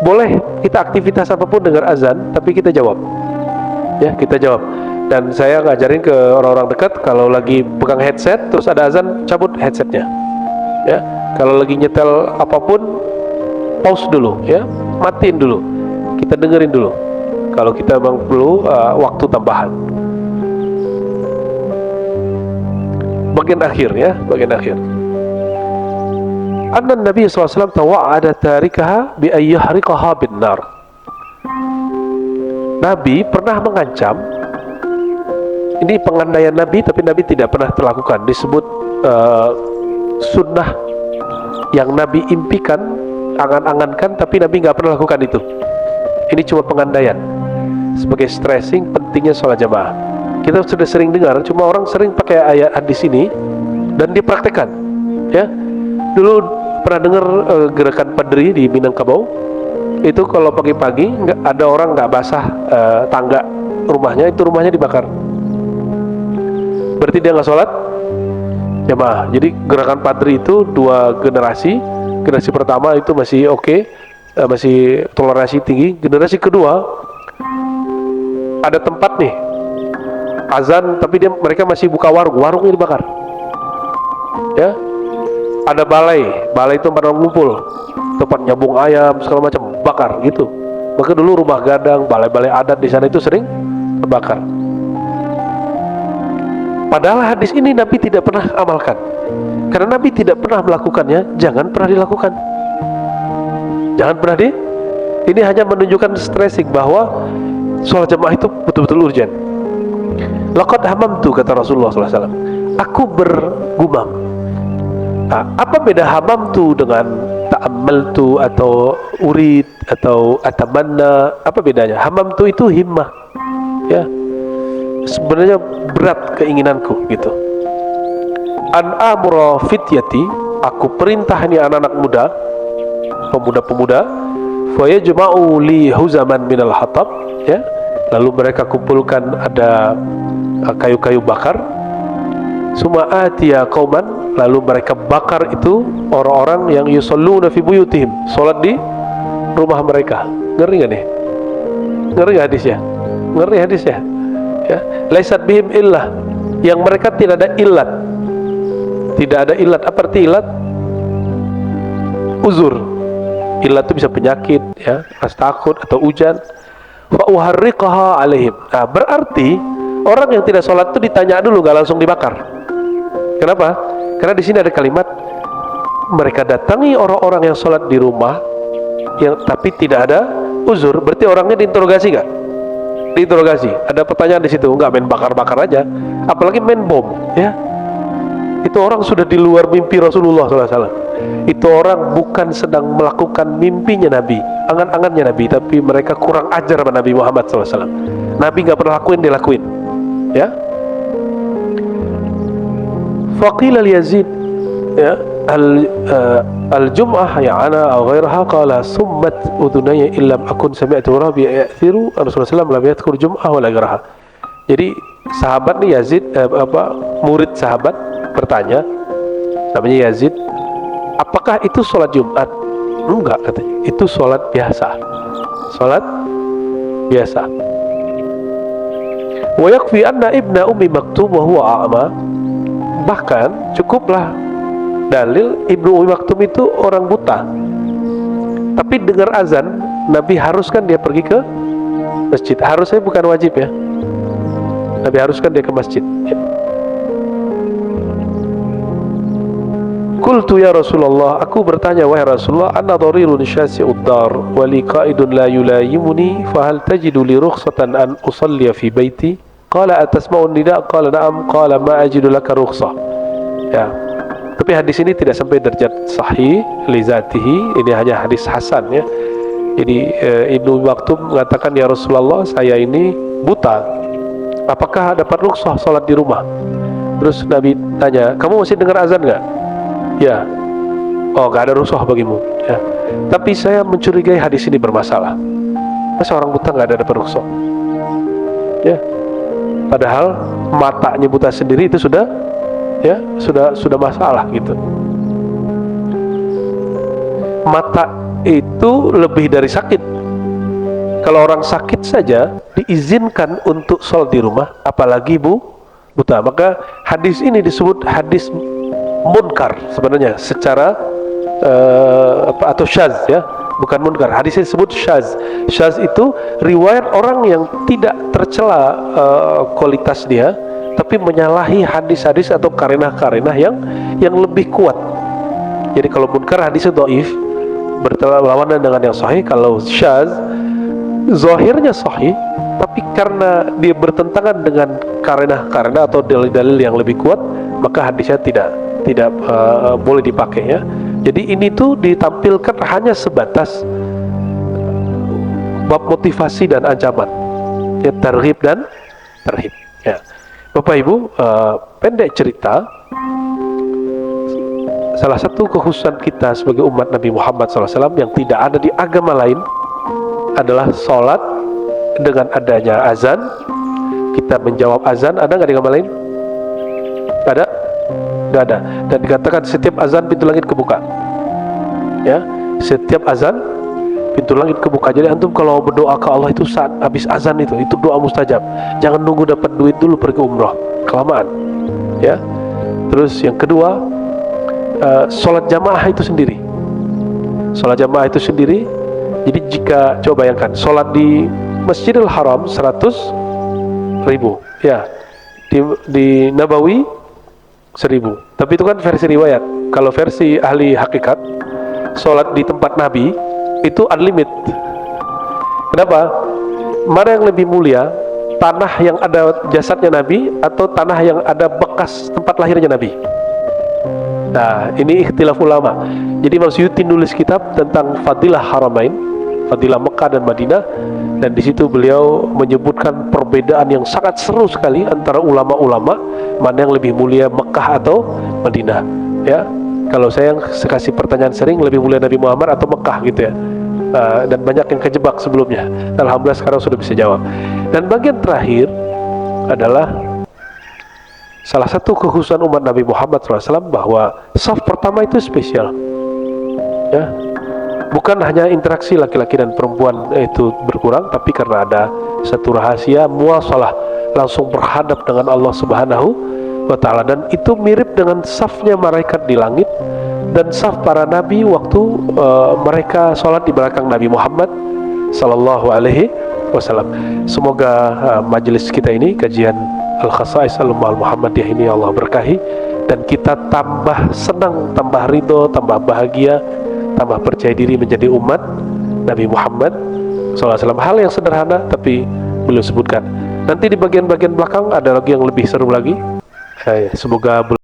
boleh kita aktivitas apapun dengar azan tapi kita jawab ya, kita jawab. Dan saya ngajarin ke orang-orang dekat, kalau lagi pegang headset terus ada azan, cabut headsetnya ya. Kalau lagi nyetel apapun, pause dulu ya, matiin dulu, kita dengerin dulu kalau kita memang perlu waktu tambahan. Bagian akhir ya, bagian akhir. Anna Nabi SAW tawa'ada tarikaha bi ayyahriqaha bin nar. Nabi pernah mengancam, ini pengandaian Nabi tapi Nabi tidak pernah terlakukan, disebut sunnah yang Nabi impikan, angan-angankan tapi Nabi nggak pernah lakukan itu. Ini cuma pengandaian sebagai stressing pentingnya sholat jamaah. Kita sudah sering dengar, cuma orang sering pakai ayat hadis ini dan dipraktekkan ya. Dulu pernah dengar gerakan Padri di Minangkabau itu, kalau pagi-pagi nggak ada orang nggak basah tangga rumahnya, itu rumahnya dibakar. Berarti dia nggak sholat jamaah. Jadi gerakan Padri itu 2 generasi. Generasi pertama itu masih oke, masih toleransi tinggi. Generasi kedua ada tempat nih azan, tapi mereka masih buka warungnya dibakar. Ya, ada balai itu tempat orang ngumpul, tempat nyambung ayam segala macam, bakar gitu. Maka dulu rumah gadang, balai-balai adat di sana itu sering terbakar. Padahal hadis ini Nabi tidak pernah amalkan. Karena Nabi tidak pernah melakukannya, jangan pernah dilakukan. Jangan pernah ini hanya menunjukkan stressing bahwa sholat jamaah itu betul-betul urgent. Laqad hamamtu, kata Rasulullah SAW, aku bergumam. Nah, apa beda hamamtu dengan ta'ammaltu atau urid atau atamanna? Apa bedanya? Hamamtu itu himmah, ya, sebenarnya berat keinginanku gitu. An amra fityati, aku perintah ini anak-anak muda, pemuda-pemuda, fa yajma'u li huzaman minal hatab, ya, lalu mereka kumpulkan ada kayu-kayu bakar. Summa atiya qauman, lalu mereka bakar itu orang-orang yang yusalluna fi buyutihim, salat di rumah mereka. Ngeri gak nih? Ngeri hadisnya? Ngeri hadisnya, ya. Laisat bihim illah, yang mereka tidak ada illat. Tidak ada illat. Apa arti illat? Uzur. Illat itu bisa penyakit, ya, rasa takut atau hujan. Fa uharriqaha alaihim. Nah, berarti orang yang tidak sholat itu ditanya dulu, gak langsung dibakar. Kenapa? Karena di sini ada kalimat mereka datangi orang-orang yang sholat di rumah, yang tapi tidak ada uzur. Berarti orangnya diinterogasi gak? Diinterogasi. Ada pertanyaan di situ, nggak main bakar-bakar aja, apalagi main bom, ya. Itu orang sudah di luar mimpi Rasulullah SAW. Itu orang bukan sedang melakukan mimpinya Nabi, angan-angannya Nabi, tapi mereka kurang ajar sama Nabi Muhammad SAW. Nabi nggak pernah lakuin, dia lakuin, ya. Faqila Yazid, ya, al-jum'ah ya ana aw ghairaha, qala summat udunaya illam akun sami'tu rabi ya'thiru Rasulullah SAW lam yadhkur jum'ah wala ghairaha. Jadi sahabat nih Yazid, murid sahabat bertanya, namanya Yazid, apakah itu sholat Jumat? Enggak, katanya, itu sholat biasa. Sholat biasa. Wa yakfi anna ibna ummi maktum wa huwa a'ma. Bahkan cukuplah dalil Ibnu Ummi Maktum itu orang buta, tapi dengar azan Nabi haruskan dia pergi ke masjid. Harusnya bukan wajib, ya. Nabi haruskan dia ke masjid, ya. Qultu ya Rasulullah, aku bertanya, wahai Rasulullah, anna dharirun syasi'ud dar wa li qa'idun la yulayimuni fa hal tajidu li rukhsatan an usalli fi baiti? Qala atasma'un nida? Qala na'am. Qala ma ajidu laka rukhsah. Ya. Tapi hadis ini tidak sampai derajat sahih li zatihi, ini hanya hadis hasan, ya. Jadi Ibnu Maktum mengatakan, ya Rasulullah, saya ini buta, apakah dapat rukhsah salat di rumah? Terus Nabi tanya, kamu masih dengar azan enggak? Ya. Oh, gak ada rukhsah bagimu, ya. Tapi saya mencurigai hadis ini bermasalah. Masa orang buta gak ada dapat rukhsah? Ya. Padahal matanya buta sendiri itu sudah, ya, sudah masalah gitu. Mata itu lebih dari sakit. Kalau orang sakit saja diizinkan untuk sholat di rumah, apalagi buta. Maka hadis ini disebut hadis munkar sebenarnya secara atau syaz, ya, bukan munkar. Hadis ini disebut syaz. Syaz itu riwayat orang yang tidak tercela kualitas dia, tapi menyalahi hadis-hadis atau karinah-karinah yang lebih kuat. Jadi kalau munkar hadisnya dhaif, berlawanan dengan yang sahih. Kalau syaz, zahirnya sahih, tapi karena dia bertentangan dengan karinah-karinah atau dalil-dalil yang lebih kuat, maka hadisnya tidak boleh dipakai, ya. Jadi ini tuh ditampilkan hanya sebatas bab motivasi dan ancaman, ya, targhib dan tarhib, ya. Bapak Ibu, pendek cerita, salah satu kekhususan kita sebagai umat Nabi Muhammad SAW yang tidak ada di agama lain adalah sholat dengan adanya azan. Kita menjawab azan. Ada nggak di agama lain? Ada? Nggak ada. Dan dikatakan setiap azan pintu langit kebuka, ya. Setiap azan pintu langit kebuka. Jadi antum kalau berdoa ke Allah itu saat habis azan itu doa mustajab. Jangan nunggu dapat duit dulu pergi umroh, kelamaan ya. Terus yang kedua, sholat jamaah itu sendiri. Sholat jamaah itu sendiri. Jadi jika coba bayangkan sholat di Masjidil Haram 100.000 ya, di Nabawi 1000. Tapi itu kan versi riwayat. Kalau versi ahli hakikat, sholat di tempat Nabi itu unlimited. Kenapa? Mana yang lebih mulia, tanah yang ada jasadnya Nabi atau tanah yang ada bekas tempat lahirnya Nabi? Nah, ini ikhtilaf ulama. Jadi Imam Suyuti nulis kitab tentang Fadilah Haramain, Fadilah Mekah dan Madinah, dan di situ beliau menyebutkan perbedaan yang sangat seru sekali antara ulama-ulama mana yang lebih mulia, Mekah atau Madinah. Ya, kalau saya kasih pertanyaan sering, lebih mulia Nabi Muhammad atau Mekah gitu ya. Dan banyak yang kejebak sebelumnya. Alhamdulillah sekarang sudah bisa jawab. Dan bagian terakhir adalah salah satu kekhususan umat Nabi Muhammad SAW bahwa saf pertama itu spesial. Ya, bukan hanya interaksi laki-laki dan perempuan itu berkurang, tapi karena ada satu rahasia muasalah, langsung berhadap dengan Allah Subhanahu wa Ta'ala. Dan itu mirip dengan safnya malaikat di langit dan saf para nabi waktu mereka sholat di belakang Nabi Muhammad Sallallahu Alaihi Wasallam. Semoga majelis kita ini, kajian Al-Khasa'is Al-Ummah Al-Muhammadiyah ini Allah berkahi, dan kita tambah senang, tambah ridho, tambah bahagia, tambah percaya diri menjadi umat Nabi Muhammad SAW. Hal yang sederhana tapi beliau sebutkan. Nanti di bagian-bagian belakang ada lagi yang lebih seru lagi. Semoga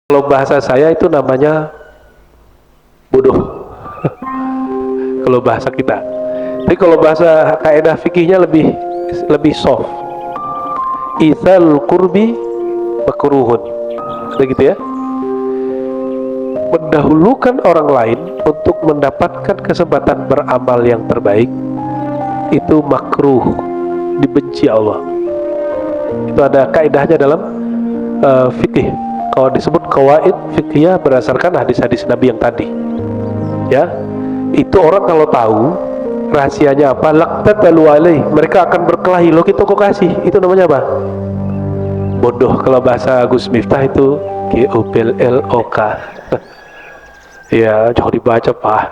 kalau bahasa saya itu namanya bodoh. Kalau bahasa kita. Tapi kalau bahasa kaidah fikihnya lebih soft. Itsal qurbi makruhun. Begitu ya. Mendahulukan orang lain untuk mendapatkan kesempatan beramal yang terbaik itu makruh, dibenci Allah. Itu ada kaidahnya dalam fikih. Kalau disebut qawaid fikih berdasarkan hadis-hadis Nabi yang tadi. Ya, itu orang kalau tahu rahasianya apa, laqtatalu alaih, mereka akan berkelahi. Lo kita kok kasih, itu namanya apa? Bodoh. Kalau bahasa Gus Miftah itu GOBLOK. Ya, jangan dibaca Pak.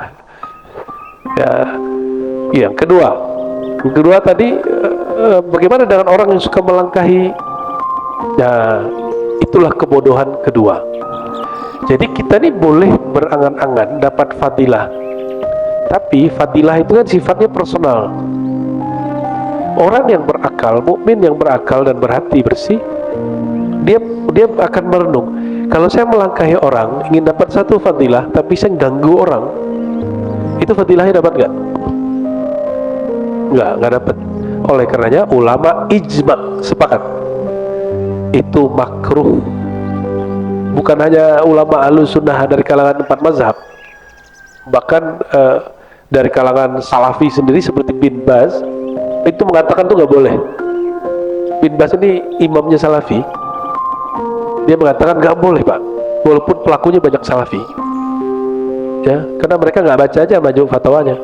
Ya, yang kedua tadi bagaimana dengan orang yang suka melangkahi? Ya, itulah kebodohan kedua. Jadi kita ini boleh berangan-angan dapat fadilah, tapi fadilah itu kan sifatnya personal. Orang yang berakal, mukmin yang berakal dan berhati bersih, dia akan merenung. Kalau saya melangkahi orang ingin dapat satu fadilah, tapi saya ganggu orang, itu fadilahnya dapat nggak? Nggak dapat. Oleh karenanya ulama ijma sepakat itu makruh. Bukan hanya ulama Ahlus Sunnah dari kalangan 4 mazhab, bahkan dari kalangan Salafi sendiri seperti Bin Baz itu mengatakan tuh nggak boleh. Bin Baz ini imamnya Salafi, dia mengatakan nggak boleh Pak, walaupun pelakunya banyak Salafi, ya, karena mereka nggak baca aja Majmu' Fatwanya.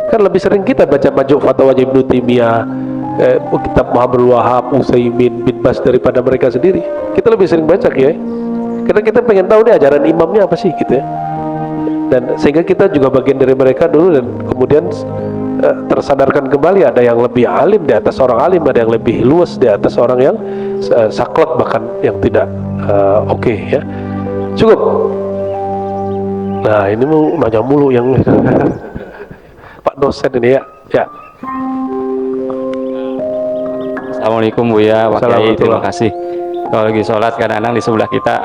Kan lebih sering kita baca Majmu' Fatwanya Ibnu Taimiyah, kitab Muhammad Wahab, Utsaimin, Bin Baz daripada mereka sendiri. Kita lebih sering baca Kiai, karena kita pengen tahu nih ajaran imamnya apa sih gitu ya. Dan sehingga kita juga bagian dari mereka dulu, dan kemudian tersadarkan kembali ada yang lebih alim di atas orang alim, ada yang lebih luas di atas orang yang saklek, bahkan yang tidak oke, ya. Cukup. Nah, ini mau nanya mulu yang Pak dosen ini, ya. Assalamualaikum Buya, Pak Kiai, terima kasih. Kalau lagi sholat kadang-kadang di sebelah kita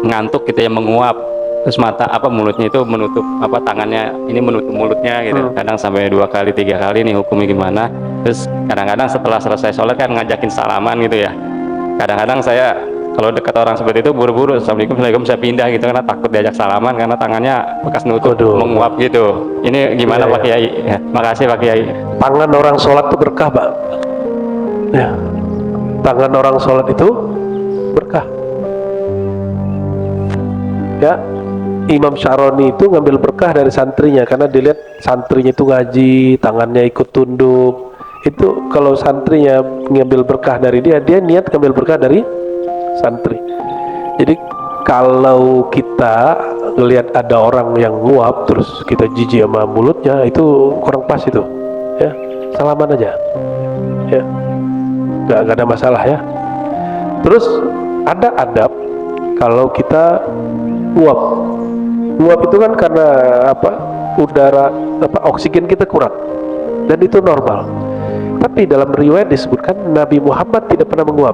ngantuk, kita yang menguap, terus mulutnya itu menutup, tangannya ini menutup mulutnya gitu. Kadang sampai 2 kali 3 kali nih, hukumnya gimana? Terus kadang-kadang setelah selesai sholat kan ngajakin salaman gitu ya. Kadang-kadang saya kalau dekat orang seperti itu buru-buru Assalamualaikum saya pindah gitu, karena takut diajak salaman karena tangannya bekas nutup, menguap gitu. Ini gimana Pak Kiai? Ya, makasih Pak Kiai. Tangan orang sholat itu berkah Pak, ya. Tangan orang sholat itu berkah, ya. Imam Syaroni itu ngambil berkah dari santrinya, karena dilihat santrinya itu ngaji, tangannya ikut tunduk. Itu kalau santrinya ngambil berkah dari dia niat ngambil berkah dari santri. Jadi kalau kita ngelihat ada orang yang nguap terus kita jijik sama mulutnya, itu kurang pas itu, ya. Salaman aja, ya, nggak ada masalah, ya. Terus ada adab kalau kita nguap. Nguap itu kan karena oksigen kita kurang, dan itu normal. Tapi dalam riwayat disebutkan Nabi Muhammad tidak pernah menguap.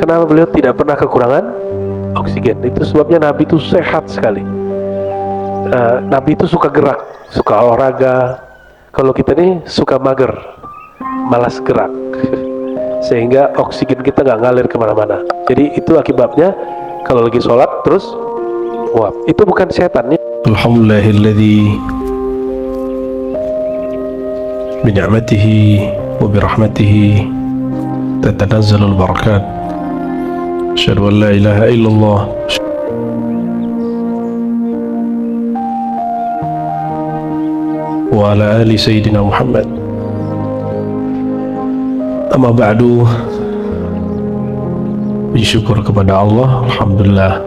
Kenapa beliau tidak pernah kekurangan oksigen? Itu sebabnya Nabi itu sehat sekali. Nabi itu suka gerak, suka olahraga. Kalau kita nih suka mager, malas gerak, sehingga oksigen kita nggak ngalir kemana-mana. Jadi itu akibatnya kalau lagi sholat terus nguap. Itu bukan setan, ya. Alhamdulillahilladzi bini'matihi wa birahmatihi tatanazzalul barakat. Asyhadu an la ilaha illallah wa ala ali sayyidina Muhammad. Amma ba'du. Bersyukur kepada Allah, alhamdulillah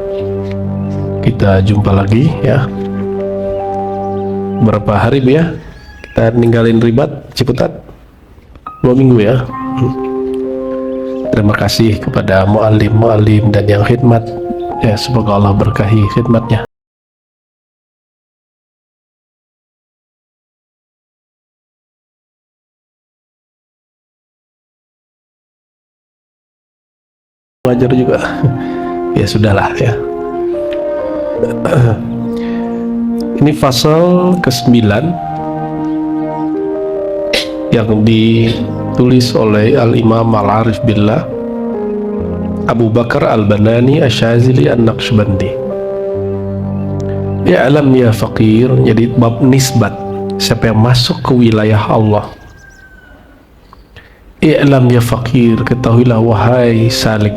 kita jumpa lagi, ya. Berapa hari ya kita ninggalin Ribat Ciputat? 2 minggu, ya. Terima kasih kepada mu'alim dan yang khidmat, ya, semoga Allah berkahi khidmatnya. Wajar juga. Ya sudahlah, ya. Ini pasal ke-9 yang ditulis oleh Al-Imam Al-Arif Billah Abu Bakar Al-Banani Asy-Syadzili An-Naqsybandi. Ya'lam ya faqir, jadi bab nisbat, siapa yang masuk ke wilayah Allah. I'lam ya faqir, ketahuilah wahai salik,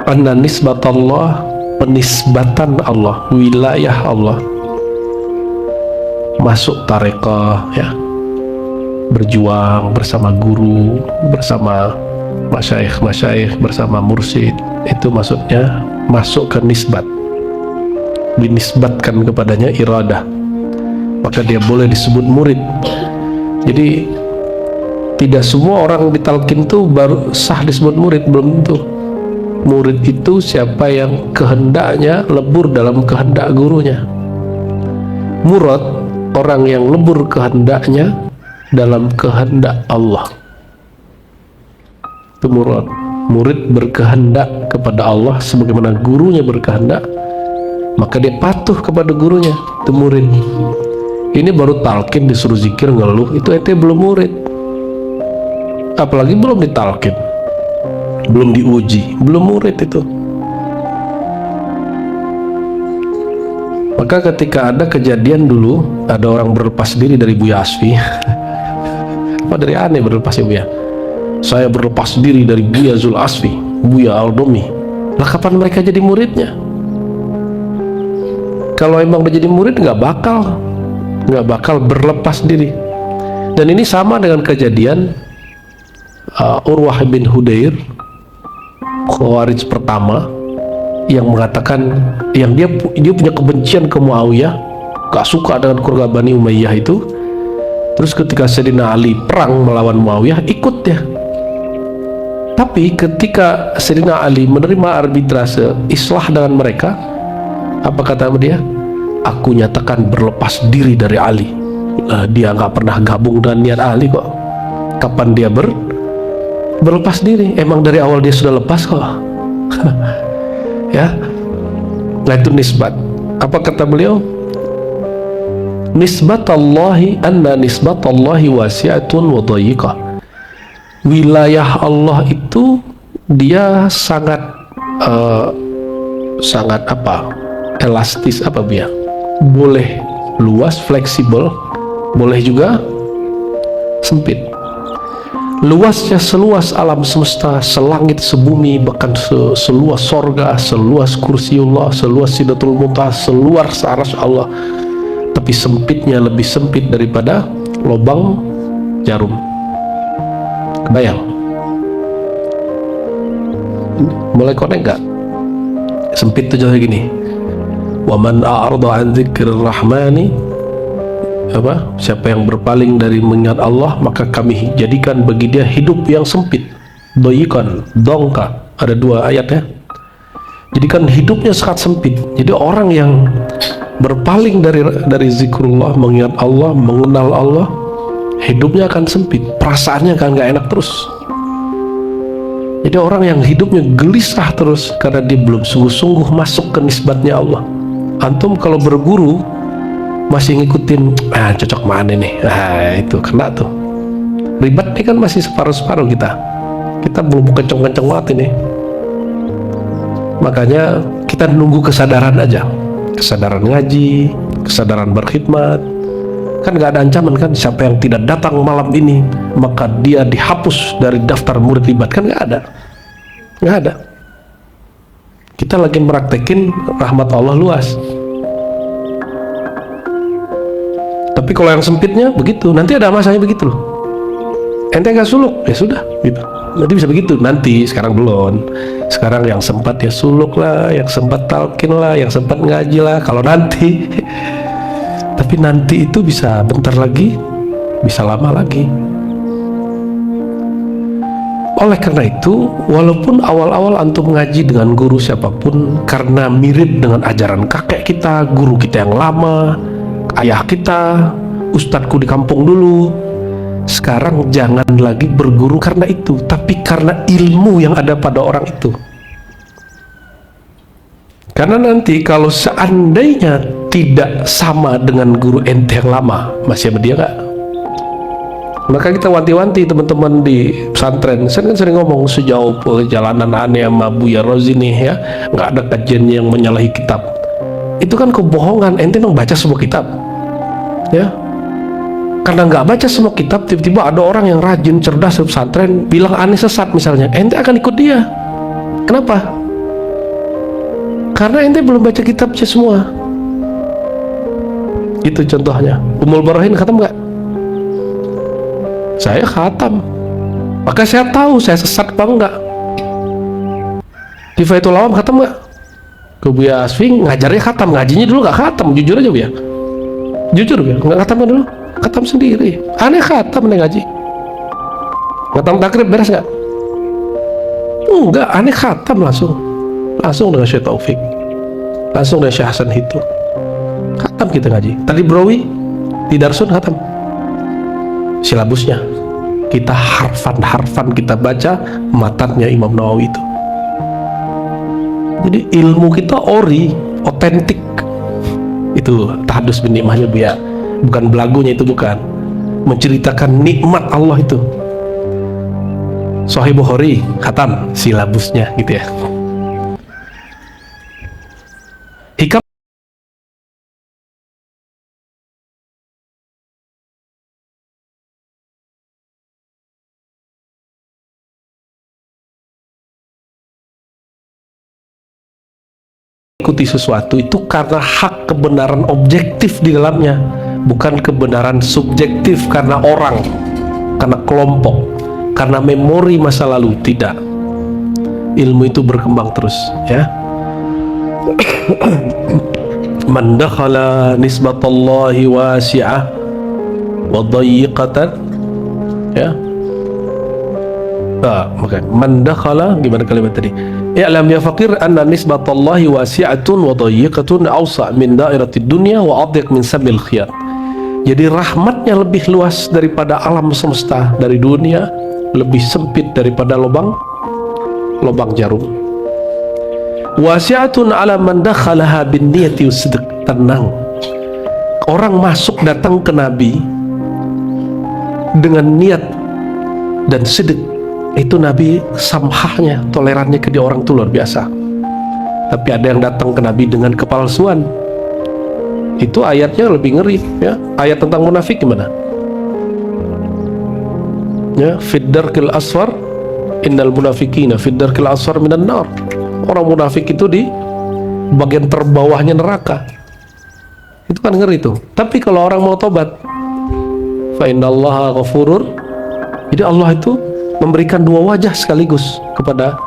anna nisbatallah, penisbatan Allah, wilayah Allah, masuk tarekah, ya, berjuang bersama guru, bersama masyaikh, bersama mursyid, itu maksudnya masuk ke nisbat, dinisbatkan kepadanya iradah, maka dia boleh disebut murid. Jadi tidak semua orang ditalkin tuh baru sah disebut murid, belum tentu. Murid itu siapa yang kehendaknya lebur dalam kehendak gurunya. Murad, orang yang lebur kehendaknya dalam kehendak Allah, itu murad. Murid berkehendak kepada Allah sebagaimana gurunya berkehendak, maka dia patuh kepada gurunya, itu murid. Ini baru talkin disuruh zikir ngeluh, itu ente belum murid. Apalagi belum ditalkin, belum diuji, belum murid itu. Maka ketika ada kejadian dulu, ada orang berlepas diri dari Buya Asfi. Apa dari aneh berlepas ya Buya? Saya berlepas diri dari Buya Zul Asfi, Buya Aldomi. Lah kapan mereka jadi muridnya? Kalau emang udah jadi murid nggak bakal berlepas diri. Dan ini sama dengan kejadian Urwah bin Hudair, Khawarij pertama, yang mengatakan yang dia punya kebencian ke Muawiyah, gak suka dengan keluarga Bani Umayyah itu. Terus ketika Sayyidina Ali perang melawan Muawiyah, ikut dia. Tapi ketika Sayyidina Ali menerima arbitrase islah dengan mereka, apa kata dia? Aku nyatakan berlepas diri dari Ali. Dia nggak pernah gabung dengan niat Ali kok. Kapan dia berlepas diri? Emang dari awal dia sudah lepas kok. Ya, nah itu nisbat. Apa kata beliau? Nisbatallahi anna nisbatallahi wasi'atun wa dhayiqah. Wilayah Allah itu dia sangat elastis, boleh luas, fleksibel, boleh juga sempit. Luasnya seluas alam semesta, selangit, sebumi, bahkan seluas sorga, seluas kursiullah, seluas sidratul muntaha, seluas arsy Allah. Tapi sempitnya lebih sempit daripada lubang jarum. Kebayang? Mulai connect gak? Sempit tuh jadi gini. Wa man a'rada an dzikrir rahmani, siapa yang berpaling dari mengingat Allah, maka kami jadikan bagi dia hidup yang sempit. Doyikan, dongka, ada dua ayat ya. Jadikan hidupnya sangat sempit. Jadi orang yang berpaling dari zikrullah, mengingat Allah, mengenal Allah, hidupnya akan sempit, perasaannya akan gak enak terus. Jadi orang yang hidupnya gelisah terus karena dia belum sungguh-sungguh masuk ke nisbatnya Allah. Antum kalau berguru masih ngikutin cocok mana nih, itu kena tuh. Ribet nih kan masih separuh-separuh kita belum kenceng-kenceng banget ini. Makanya kita nunggu kesadaran aja, kesadaran ngaji, kesadaran berkhidmat. Kan nggak ada ancaman kan, siapa yang tidak datang malam ini maka dia dihapus dari daftar murid libat, kan nggak ada. Kita lagi meraktekin rahmat Allah luas. Tapi kalau yang sempitnya begitu, nanti ada masanya begitu loh. Ente nggak suluk, ya sudah gitu. Nanti bisa begitu, nanti, sekarang belum. Sekarang yang sempat ya suluk lah, yang sempat talqin lah, yang sempat ngaji lah. Kalau nanti, tapi nanti itu bisa bentar lagi, bisa lama lagi. Oleh karena itu, walaupun awal-awal antum ngaji dengan guru siapapun, karena mirip dengan ajaran kakek kita, guru kita yang lama, ayah kita, ustadku di kampung dulu, sekarang jangan lagi berguru karena itu, tapi karena ilmu yang ada pada orang itu. Karena nanti kalau seandainya tidak sama dengan guru ente yang lama, masih sama dia nggak? Maka kita wanti-wanti teman-teman di pesantren. Saya kan sering ngomong, sejauh perjalanan aneh sama Buya Rozi nih ya, nggak ada kajian yang menyalahi kitab. Itu kan kebohongan. Ente memang baca semua kitab, ya. Karena nggak baca semua kitab, tiba-tiba ada orang yang rajin, cerdas di pesantren bilang aneh sesat misalnya, ente akan ikut dia. Kenapa? Karena ente belum baca kitabnya semua. Itu contohnya. Ummul Barahin khatam nggak? Saya khatam. Maka saya tahu saya sesat apa enggak. Kifaitul Awam khatam nggak? Ke Buya Asfi ngajarnya khatam, ngajinya dulu nggak khatam, jujur aja Buya. Jujur Buya, nggak khatam kan dulu? Khatam sendiri. Aneh khatam nih ngaji. Khatam takrib beres nggak? Enggak, aneh khatam langsung dengan Syekh Taufik, langsung dengan Syekh Hasan Hitu. Khatam kita ngaji. Tadi Brawi di Darsun khatam. Silabusnya kita harfan kita baca matannya Imam Nawawi itu. Jadi ilmu kita ori, otentik. Itu tahadus bin nikmahnya Buya, bukan belagunya itu, bukan. Menceritakan nikmat Allah itu. Sahih Bukhari khatam silabusnya gitu ya. Hikam ikuti sesuatu itu karena hak kebenaran objektif di dalamnya, bukan kebenaran subjektif karena orang, karena kelompok, karena memori masa lalu. Tidak. Ilmu itu berkembang terus, ya. Man dakhala nisbatallahi wasi'ah wa dayyiqatan, ya. Maka man dakhala, gimana kalimat tadi? I'lam ya faqir anna nisbatallahi wasi'atun wa dayyiqatun awsa' min da'iratid dunya wa adhiq min sabil khiyat. Jadi rahmatnya lebih luas daripada alam semesta, dari dunia lebih sempit daripada lubang jarum. Wasi'atun ala man dakhalaha bin niyati wasidq. Tenang, orang masuk datang ke Nabi dengan niat dan sidq, itu Nabi samhahnya, tolerannya ke dia orang itu luar biasa. Tapi ada yang datang ke Nabi dengan kepalsuan, itu ayatnya lebih ngeri, ya. Ayat tentang munafik gimana? Ya, fiddarkil asfar innal munafikina fiddarkil asfar minan nar. Orang munafik itu di bagian terbawahnya neraka. Itu kan ngeri tuh. Tapi kalau orang mau tobat, fa innallaha ghafurur. Jadi Allah itu memberikan dua wajah sekaligus kepada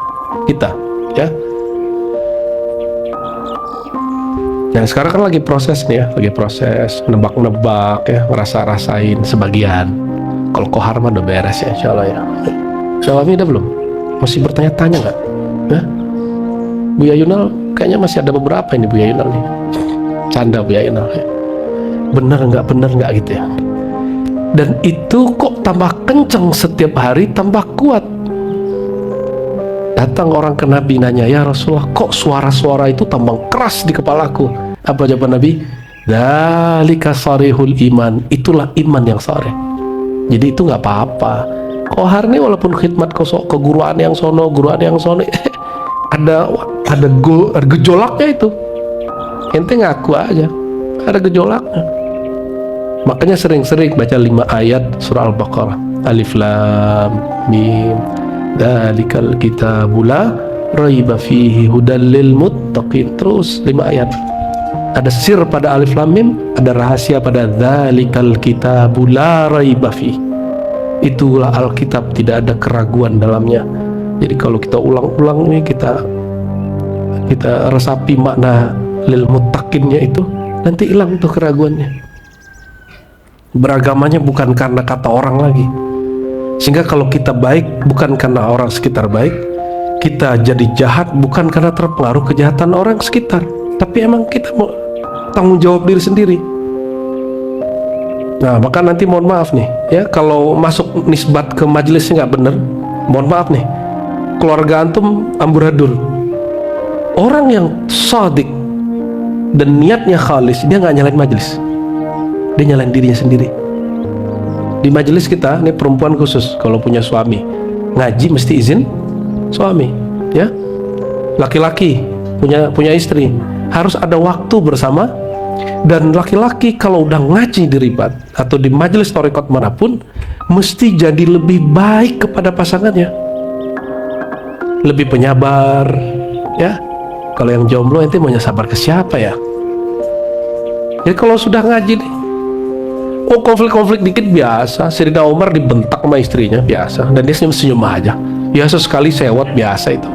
kita, ya. Nah, sekarang kan lagi proses nih, ya, lagi proses nebak-nebak, ya, ngerasa-rasain sebagian. Kalau kohar mah udah beres, ya, insyaallah, ya. Syawami udah belum? Masih bertanya-tanya nggak? Ya? Buya Yunal kayaknya masih ada beberapa ini, Buya Yunal nih. Canda Buya Yunal, ya. Bener nggak gitu, ya. Dan itu kok tambah kenceng setiap hari, tambah kuat. Datang orang ke Nabi nanya, ya Rasulullah, kok suara-suara itu tambah keras di kepalaku? Apa jawaban Nabi? Dzalika sarihul iman. Itulah iman yang sarih. Jadi itu nggak apa-apa. Kohar nih walaupun khidmat keguruan yang sono, ada gejolaknya itu. Ente ngaku aja, ada gejolaknya. Makanya sering-sering baca 5 ayat surah Al-Baqarah. Alif Lam Mim. Dzalikal kitabu la raiba fihi hudal lil muttaqin. Terus 5 ayat. Ada sir pada Alif Lam Mim, ada rahasia pada dzalikal kitabu la raiba fihi. Itulah Alkitab, tidak ada keraguan dalamnya. Jadi kalau kita ulang-ulang nih, kita resapi makna lil muttaqinnya itu, nanti hilang tuh keraguannya. Beragamanya bukan karena kata orang lagi. Sehingga kalau kita baik bukan karena orang sekitar baik, kita jadi jahat bukan karena terpengaruh kejahatan orang sekitar, tapi emang kita mau tanggung jawab diri sendiri. Nah, maka nanti mohon maaf nih, ya, kalau masuk nisbat ke majelisnya nggak bener, mohon maaf nih, keluarga antum amburadul. Orang yang shadik dan niatnya khalis, dia nggak nyalain majelis, dia nyalain dirinya sendiri. Di majelis kita, ini perempuan khusus, kalau punya suami ngaji mesti izin suami, ya. Laki-laki punya istri harus ada waktu bersama. Dan laki-laki kalau udah ngaji di ribat atau di majelis tarekat manapun, mesti jadi lebih baik kepada pasangannya, lebih penyabar, ya. Kalau yang jomblo ente maunya sabar ke siapa, ya? Jadi kalau sudah ngaji nih, konflik-konflik dikit biasa. Sayyidina Umar dibentak sama istrinya biasa, dan dia senyum-senyum aja. Biasa sekali sewot, biasa itu.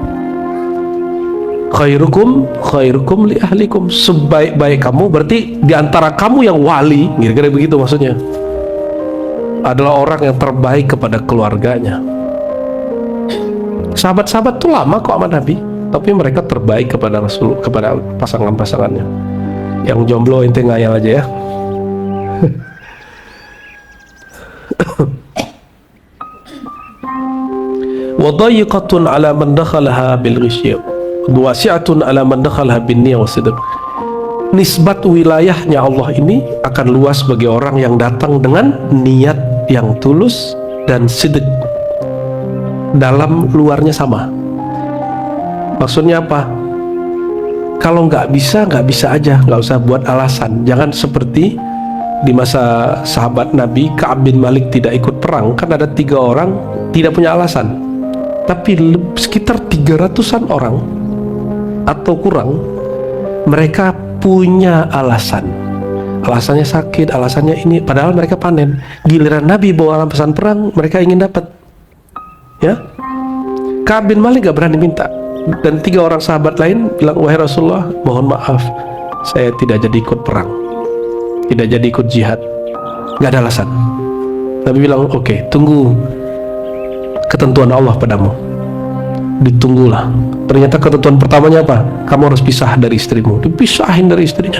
Khairukum li ahlikum. Sebaik-baik kamu berarti diantara kamu yang wali, kira-kira begitu maksudnya, adalah orang yang terbaik kepada keluarganya. Sahabat-sahabat tuh lama kok sama Nabi, tapi mereka terbaik kepada Rasul, kepada pasangan-pasangannya. Yang jomblo ente ngayal aja, ya. Wa dayiqatun ala man dakhalaha bil ghisyi, wasi'atun ala man dakhalaha bin niyyah wasidq. Nisbat wilayahnya Allah ini akan luas bagi orang yang datang dengan niat yang tulus dan sidq. Dalam luarnya sama. Maksudnya apa? Kalau nggak bisa aja, nggak usah buat alasan. Jangan seperti di masa sahabat Nabi, Ka'ab bin Malik tidak ikut perang, kan ada 3 orang tidak punya alasan. Tapi sekitar 300-an orang atau kurang mereka punya alasan. Alasannya sakit, alasannya ini, padahal mereka panen. Giliran Nabi bawa pesan perang, mereka ingin dapat. Ya, Ka'ab bin Malik gak berani minta. Dan 3 orang sahabat lain bilang, wahai Rasulullah, mohon maaf, saya tidak jadi ikut perang, tidak jadi ikut jihad. Gak ada alasan. Nabi bilang, oke, tunggu ketentuan Allah padamu. Ditunggulah. Ternyata ketentuan pertamanya apa? Kamu harus pisah dari istrimu. Dipisahin dari istrinya.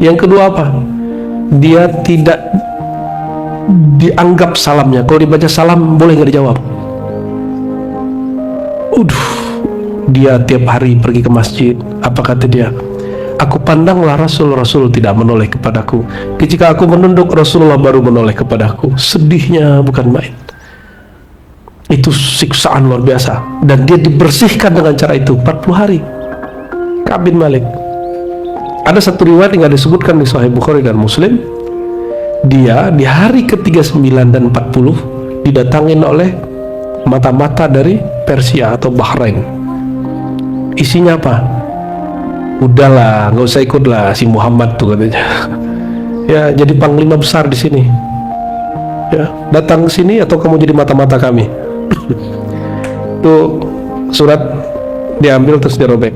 Yang kedua apa? Dia tidak dianggap salamnya. Kalau dibaca salam boleh nggak dijawab. Dia tiap hari pergi ke masjid. Apa kata dia? Aku pandanglah Rasul tidak menoleh kepadaku. Ketika aku menunduk, Rasulullah baru menoleh kepadaku. Sedihnya bukan main. Itu siksaan luar biasa. Dan dia dibersihkan dengan cara itu 40 hari. Ka'ab bin Malik. Ada satu riwayat yang disebutkan di Sahih Bukhari dan Muslim. Dia di hari ke-39 dan 40 didatangin oleh mata-mata dari Persia atau Bahrain. Isinya apa? Udahlah, nggak usah ikutlah si Muhammad tuh katanya. Ya, jadi panglima besar di sini. Ya, datang ke sini atau kamu jadi mata-mata kami. Tuh surat diambil terus dirobek.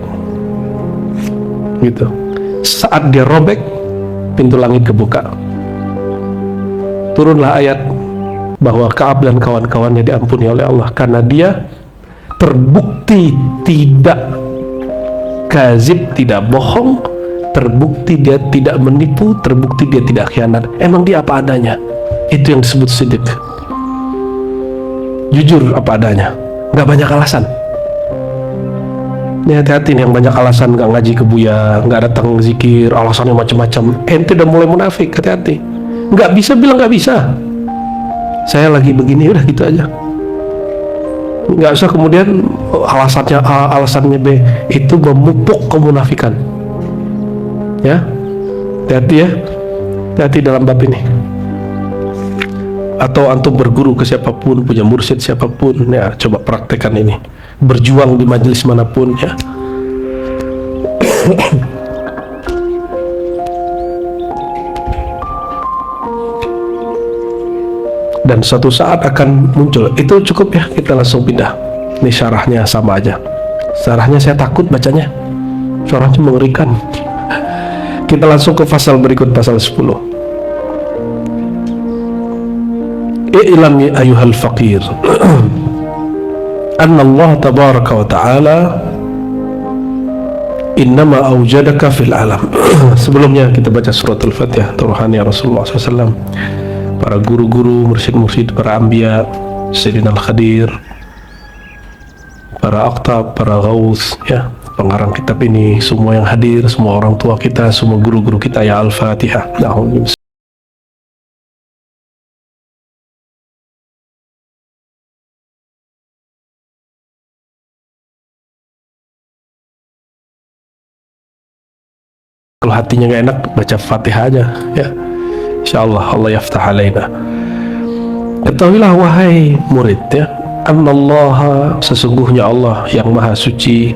Gitu. Saat dia robek, pintu langit kebuka. Turunlah ayat bahwa Ka'ab dan kawan-kawannya diampuni oleh Allah karena dia terbukti tidak kazib, tidak bohong, terbukti dia tidak menipu, terbukti dia tidak khianat. Emang dia apa adanya. Itu yang disebut siddiq. Jujur apa adanya, nggak banyak alasan. Ini hati-hati nih yang banyak alasan, nggak ngaji ke Buya, nggak datang zikir, alasannya macam-macam. Ente udah mulai munafik, hati-hati. Nggak bisa bilang nggak bisa. Saya lagi begini, udah gitu aja. Nggak usah kemudian alasannya A, alasannya B, itu memupuk kemunafikan. Ya, hati-hati ya, hati-hati dalam bab ini. Atau antum berguru ke siapapun, punya mursyid siapapun, ya coba praktekkan ini. Berjuang di majelis manapun, ya. Dan suatu saat akan muncul. Itu cukup ya, kita langsung pindah. Ini syarahnya sama aja. Syarahnya saya takut bacanya, syarahnya mengerikan. Kita langsung ke pasal berikut, pasal 10. I'lam ya ayuhal faqir anna Allah tabaraka wa ta'ala innama awjadaka fil alam. Sebelumnya kita baca surat al-Fatihah Turuhani Rasulullah SAW, para guru-guru, mursyid-mursyid, para anbiya, Sayyidina Al-Khadir, para aktab, para ghaus, ya, pengarang kitab ini, semua yang hadir, semua orang tua kita, semua guru-guru kita, ya Al-Fatihah. Kalau hatinya nggak enak, baca Fatihah aja, ya. Insyaallah Allah yaftah alaina. Ketahuilah wahai murid, ya, annallaha, sesungguhnya Allah yang maha suci,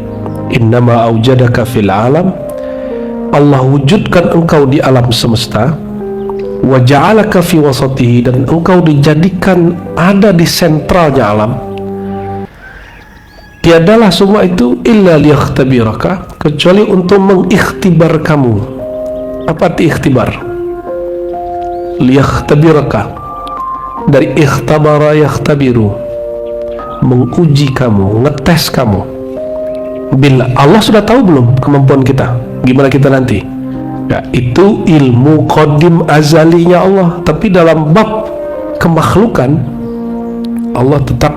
innama aujadaka fil alam, Allah wujudkan engkau di alam semesta, wa ja'alaka fi wasatihi, dan engkau dijadikan ada di sentralnya alam. Tiadalah semua itu illa liyakhtabiraka, kecuali untuk mengikhtibar kamu. Apa arti ikhtibar? Liyakhtabiraka, dari ikhtabara yakhtabiru, menguji kamu, ngetes kamu. Bila Allah sudah tahu belum kemampuan kita, gimana kita nanti? Ya, itu ilmu qadim azalinya Allah. Tapi dalam bab kemakhlukan, Allah tetap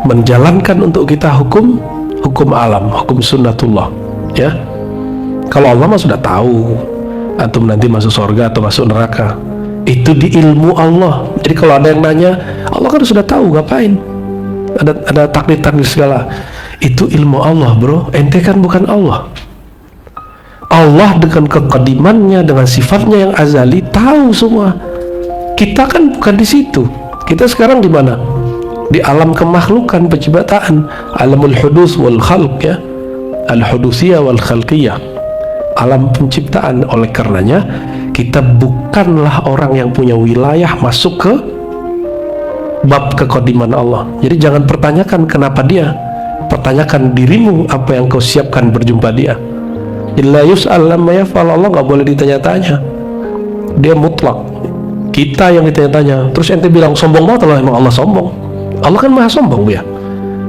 menjalankan untuk kita hukum alam, hukum sunnatullah, ya. Kalau Allah mah sudah tahu antum nanti masuk surga atau masuk neraka, itu di ilmu Allah. Jadi kalau ada yang nanya, Allah kan sudah tahu, ngapain ada takdir segala. Itu ilmu Allah, bro. Ente kan bukan Allah. Allah dengan kekadimannya, dengan sifatnya yang azali, tahu semua. Kita kan bukan di situ. Kita sekarang di mana? Di alam kemakhlukan, penciptaan, alamul hudus wal khalq, ya, al hudusiyah wal khalqiyah, alam penciptaan. Oleh karenanya kita bukanlah orang yang punya wilayah masuk ke bab kekodiman Allah. Jadi jangan pertanyakan kenapa dia, pertanyakan dirimu apa yang kau siapkan berjumpa dia. Illa yus'al lamma yaf'al, Allah nggak boleh ditanya-tanya, dia mutlak, kita yang ditanya-tanya. Terus ente bilang sombong banget loh, emang Allah sombong? Allah kan maha sombong ya.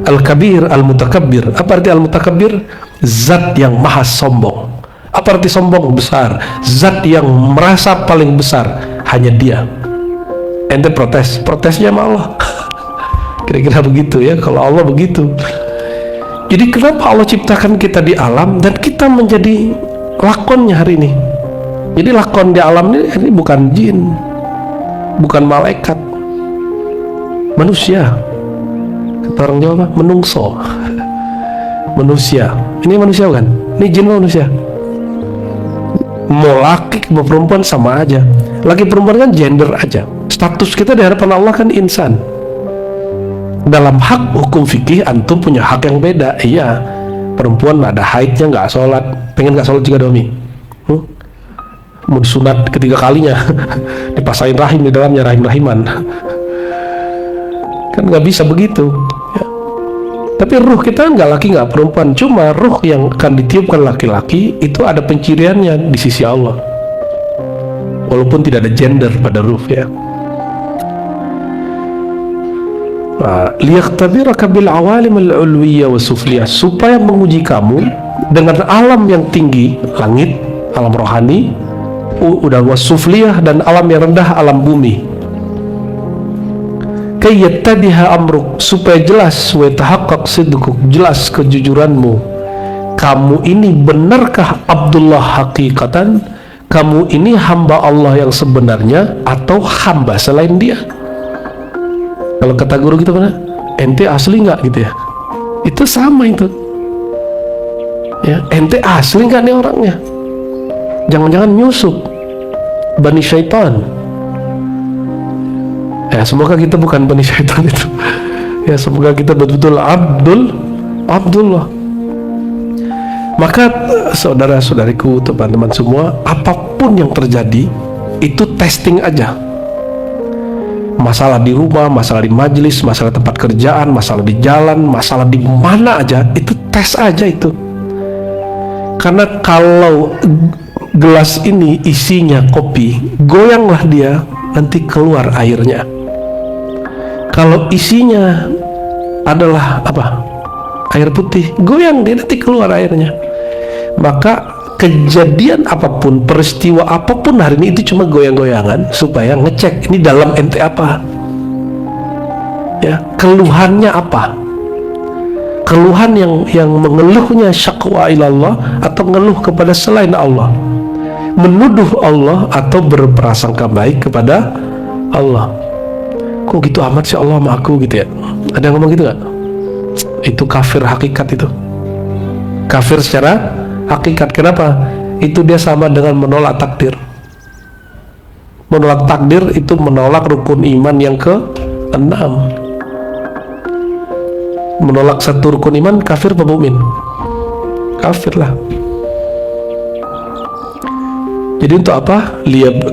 Al-Kabir, Al-Mutakabbir. Apa arti Al-Mutakabbir? Zat yang maha sombong. Apa arti sombong? Besar. Zat yang merasa paling besar, hanya dia. Ente protesnya sama Allah. Kira-kira begitu ya, kalau Allah begitu. Jadi kenapa Allah ciptakan kita di alam dan kita menjadi lakonnya hari ini? Jadi lakon di alam ini bukan jin, bukan malaikat, manusia. Kata orang Jawa, menungso. Manusia. Ini manusia bukan? Ini jin manusia. Mau laki mau perempuan sama aja. Laki perempuan kan gender aja. Status kita di hadapan Allah kan insan. Dalam hak hukum fikih antum punya hak yang beda. Iya, perempuan ada haidnya, nggak sholat, pengen nggak sholat juga domi, mau disunat ketiga kalinya, dipasain rahim di dalamnya, rahim-rahiman, kan nggak bisa begitu ya. Tapi ruh kita nggak laki nggak perempuan, cuma ruh yang akan ditiupkan laki-laki itu ada penciriannya di sisi Allah, walaupun tidak ada gender pada ruh ya. Liyaktabiraka bil awalim al-ulwiyah wa sufliyah, supaya menguji kamu dengan alam yang tinggi, langit, alam rohani, udah wasufliyah, dan alam yang rendah, alam bumi. Kayattadiha amruk, supaya jelas, wa tahaqqaq sidquk, jelas kejujuranmu. Kamu ini benarkah Abdullah hakikatan? Kamu ini hamba Allah yang sebenarnya atau hamba selain dia? Kalau kata guru gitu mana, ente asli nggak gitu ya? Itu sama itu. Ya, ente asli nggak nih orangnya? Jangan-jangan nyusup Bani Syaitan. Ya, semoga kita bukan Bani Syaitan itu. Ya, semoga kita betul-betul Abdullah. Maka saudara-saudariku, teman-teman semua, apapun yang terjadi itu testing aja. Masalah di rumah, masalah di majelis, masalah tempat kerjaan, masalah di jalan, masalah di mana aja, itu tes aja itu. Karena kalau gelas ini isinya kopi, goyanglah dia, nanti keluar airnya. Kalau isinya adalah apa? Air putih, goyang dia, nanti keluar airnya. Maka kejadian apapun, peristiwa apapun hari ini itu cuma goyang-goyangan supaya ngecek ini dalam ente apa, ya, keluhannya apa, keluhan yang mengeluhnya syakwa ilallah atau ngeluh kepada selain Allah, menuduh Allah atau berprasangka baik kepada Allah. Kok gitu amat sih Allah sama aku gitu ya? Ada yang ngomong gitu nggak? Itu kafir hakikat, itu kafir secara hakikat. Kenapa? Itu dia sama dengan menolak takdir. Menolak takdir itu menolak rukun iman yang ke-6. Menolak satu rukun iman, kafir apa mukmin? Kafir lah. Jadi untuk apa?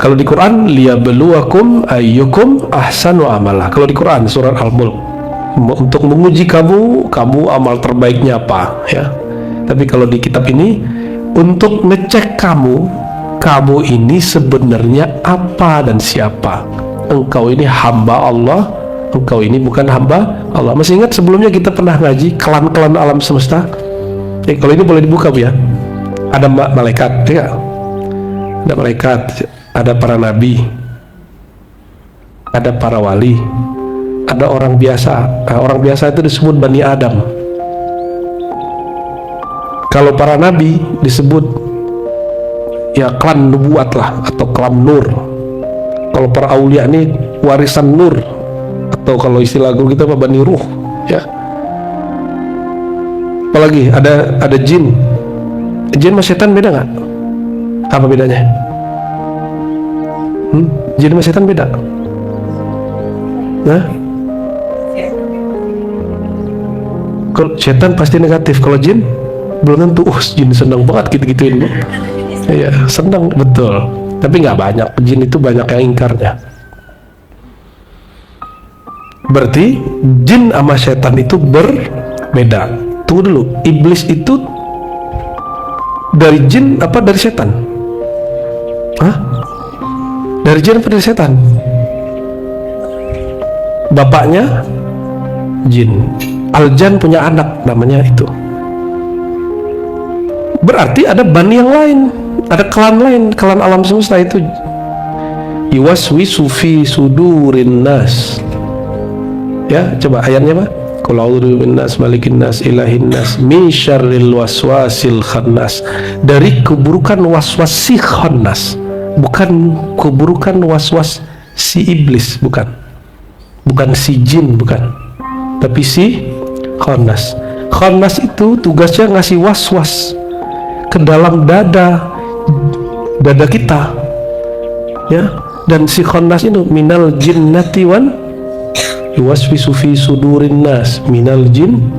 Kalau di Quran, liyabluwakum ayyukum ahsanu amala. Kalau di Quran surat Al-Mulk, untuk menguji kamu amal terbaiknya apa ya. Tapi kalau di kitab ini untuk ngecek kamu ini sebenarnya apa dan siapa. Engkau ini hamba Allah, engkau ini bukan hamba Allah. Masih ingat sebelumnya kita pernah ngaji klan-klan alam semesta? Kalau ini boleh dibuka Bu ya. Ada malaikat ya. Ada malaikat, ada para nabi, ada para wali, ada orang biasa. Orang biasa itu disebut Bani Adam. Kalau para nabi disebut ya klan nubuat lah, atau klan nur. Kalau para aulia ini warisan nur, atau kalau istilah guru kita apa, Bani Ruh ya. Apalagi ada jin. Jin sama setan beda nggak? Apa bedanya? Jin sama setan beda? Nah, kalau setan pasti negatif, kalau jin belum tentu. Jin senang banget gitu-gituin. Iya, senang betul. Tapi nggak banyak, jin itu banyak yang ingkarnya. Berarti jin sama setan itu berbeda. Tunggu dulu, iblis itu dari jin apa dari setan? Hah? Dari jin apa dari setan? Bapaknya jin. Aljan punya anak namanya itu. Berarti ada bani yang lain, ada klan lain, klan alam semesta itu. Yuwaswisu fi sudurin nas. Ya, coba ayatnya Pak. Qul a'udzu binnas malikin nas ilahin nas min syarril waswasil khannas. Dari keburukan waswas si khannas, bukan keburukan waswas si iblis, bukan. Bukan si jin, bukan. Tapi si khannas. Khannas itu tugasnya ngasih waswas ke dalam dada kita, ya. Dan si khannas itu minal jinnati wan yuwaswisu fi sudurin nas minal jin.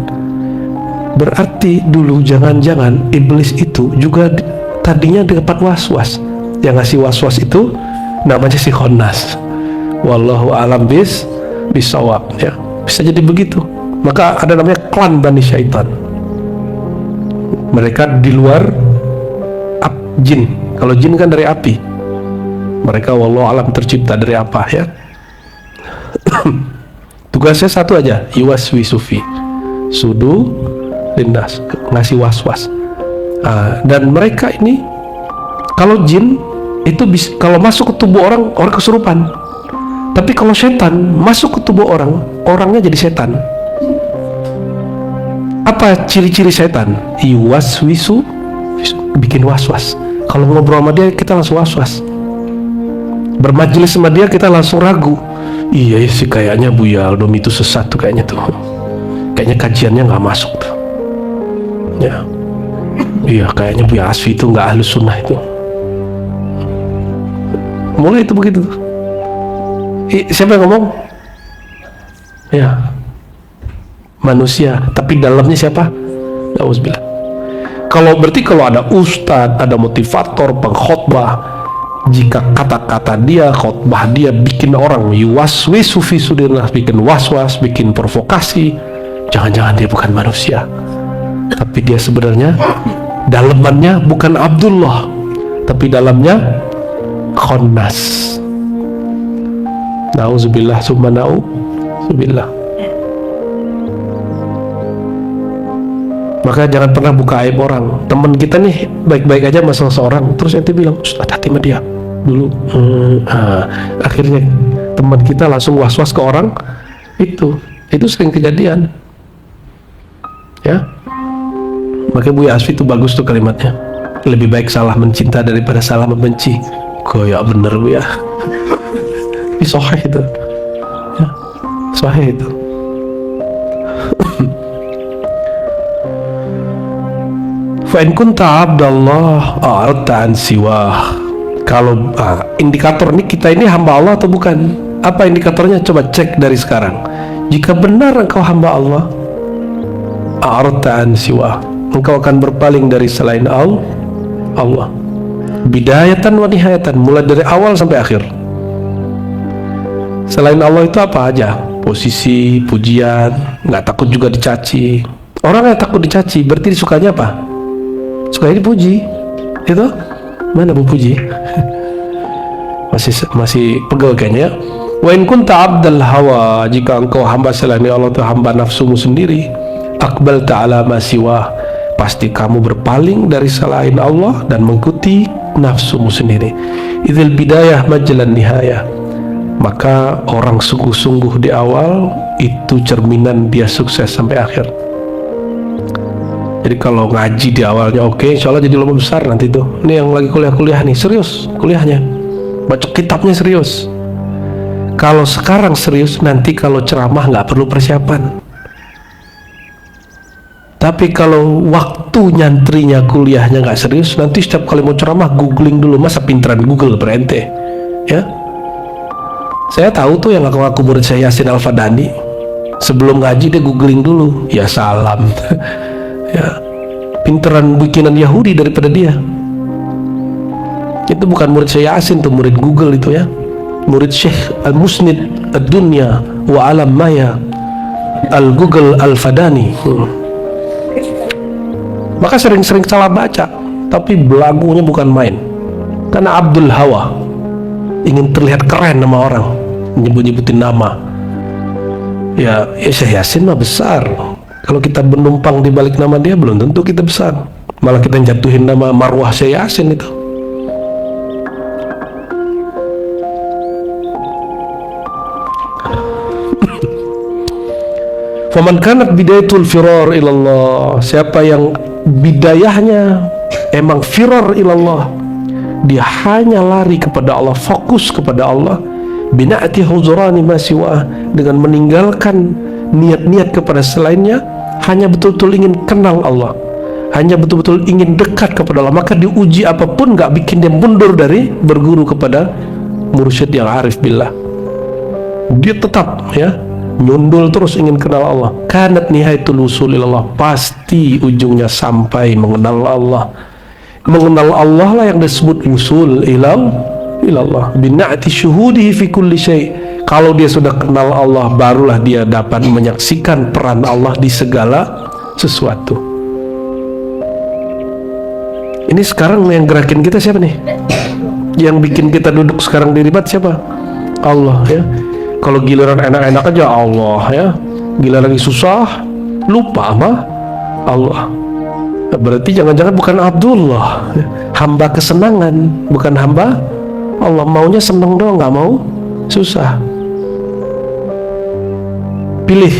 Berarti dulu jangan-jangan iblis itu juga tadinya dapat waswas. Yang ngasih waswas itu namanya si khannas. Wallahu alam bisawab, ya. Bisa jadi begitu. Maka ada namanya klan Bani Syaitan. Mereka di luar jin. Kalau jin kan dari api. Mereka wallahu alam tercipta dari apa, ya. Tugasnya satu aja, yuwaswisu fi sudu linnas, ngasih waswas. Dan mereka ini, kalau jin itu bisa, kalau masuk ke tubuh orang kesurupan. Tapi kalau setan masuk ke tubuh orang, orangnya jadi setan. Apa ciri-ciri setan? Yuwaswisu, bikin waswas. Kalau ngobrol sama dia kita langsung waswas. Bermajelis sama dia kita langsung ragu. Iya sih kayaknya Buya Aldom itu sesat tuh kayaknya tuh. Kayaknya kajiannya nggak masuk tuh. Ya. Iya kayaknya Buya Asfi itu nggak ahlus sunnah itu. Mulai itu begitu tuh. Siapa yang ngomong? Ya, manusia. Tapi dalamnya siapa? Auzubillah. Kalau berarti kalau ada ustadz, ada motivator, pengkhotbah, jika kata-kata dia, khotbah dia bikin orang yuwaswisu fi sudirnas, bikin waswas, bikin provokasi, jangan-jangan dia bukan manusia. Tapi dia sebenarnya dalamannya bukan Abdullah, tapi dalamnya khannas. Nauzubillah summa nauzubillah. Maka jangan pernah buka aib orang. Teman kita nih baik-baik aja masalah seorang, terus ente bilang, hati-hati sama dia dulu. Akhirnya teman kita langsung was-was ke orang itu sering kejadian, ya. Makanya Buya Asfi itu bagus tuh kalimatnya, lebih baik salah mencinta daripada salah membenci. Kayak bener Buya. Ini sahih itu, ya, sahih itu. Fa'in kunta abdallah a'radta an siwah. Kalau indikator ini kita ini hamba Allah atau bukan? Apa indikatornya? Coba cek dari sekarang. Jika benar engkau hamba Allah, a'radta an siwah, engkau akan berpaling dari selain Allah. Bidayatan wa nihayatan, mulai dari awal sampai akhir. Selain Allah itu apa aja? Posisi, pujian, nggak takut juga dicaci. Orang yang takut dicaci berarti sukanya apa? Sukanya dipuji. Itu mana bu puji? masih pegel kayaknya. Wa in kunta abdal hawa, jika engkau hamba selain Allah itu hamba nafsumu sendiri, akbal ta'ala ma siwa, pasti kamu berpaling dari selain Allah dan mengikuti nafsumu sendiri. Idzal bidayah majlan nihayah, maka orang sungguh-sungguh di awal itu cerminan dia sukses sampai akhir. Jadi kalau ngaji di awalnya oke, insya Allah jadi lomba besar nanti tuh. Ini yang lagi kuliah nih, serius kuliahnya, baca kitabnya serius. Kalau sekarang serius, nanti kalau ceramah nggak perlu persiapan. Tapi kalau waktu nyantrinya kuliahnya nggak serius, nanti setiap kali mau ceramah googling dulu. Masa pinteran Google berente, ya? Saya tahu tuh yang ngaku-ngaku murid saya Yasin Al-Fadani, sebelum ngaji dia googling dulu. Ya salam. Ya, pinteran bikinan Yahudi daripada dia. Itu bukan murid Syekh Yasin, tuh murid Google itu ya. Murid Syekh Al-Musnid Ad-Dunya wa Alam Maya Al-Google Al-Fadani. Maka sering-sering salah baca, tapi belagunya bukan main. Karena Abdul Hawa ingin terlihat keren sama orang, nyebut-nyebutin nama. Ya Syekh Yasin mah besar. Kalau kita menumpang di balik nama dia, belum tentu kita besar. Malah kita jatuhin nama marwah Syekh Yasin itu. Faman kanat bidayatul firar ilallah, siapa yang bidayahnya emang firar ilallah, dia hanya lari kepada Allah, fokus kepada Allah, bina'ati huzurani masiwa, dengan meninggalkan niat-niat kepada selainnya, hanya betul-betul ingin kenal Allah, hanya betul-betul ingin dekat kepada Allah, maka diuji apapun gak bikin dia mundur dari berguru kepada mursyid yang arif billah. Dia tetap ya nyundul terus ingin kenal Allah. Kanat nihayatul usul ilallah, pasti ujungnya sampai mengenal Allah. Mengenal Allah lah yang disebut usul ilallah. Bina'ati syuhudihi fi kulli syai'. Kalau dia sudah kenal Allah, barulah dia dapat menyaksikan peran Allah di segala sesuatu. Ini sekarang yang gerakin kita siapa nih? Yang bikin kita duduk sekarang di ribat siapa? Allah ya. Kalau giliran enak-enak aja Allah ya, giliran lagi susah lupa sama Allah. Berarti jangan-jangan bukan Abdullah, hamba kesenangan, bukan hamba Allah. Maunya seneng doang, nggak mau susah. Pilih,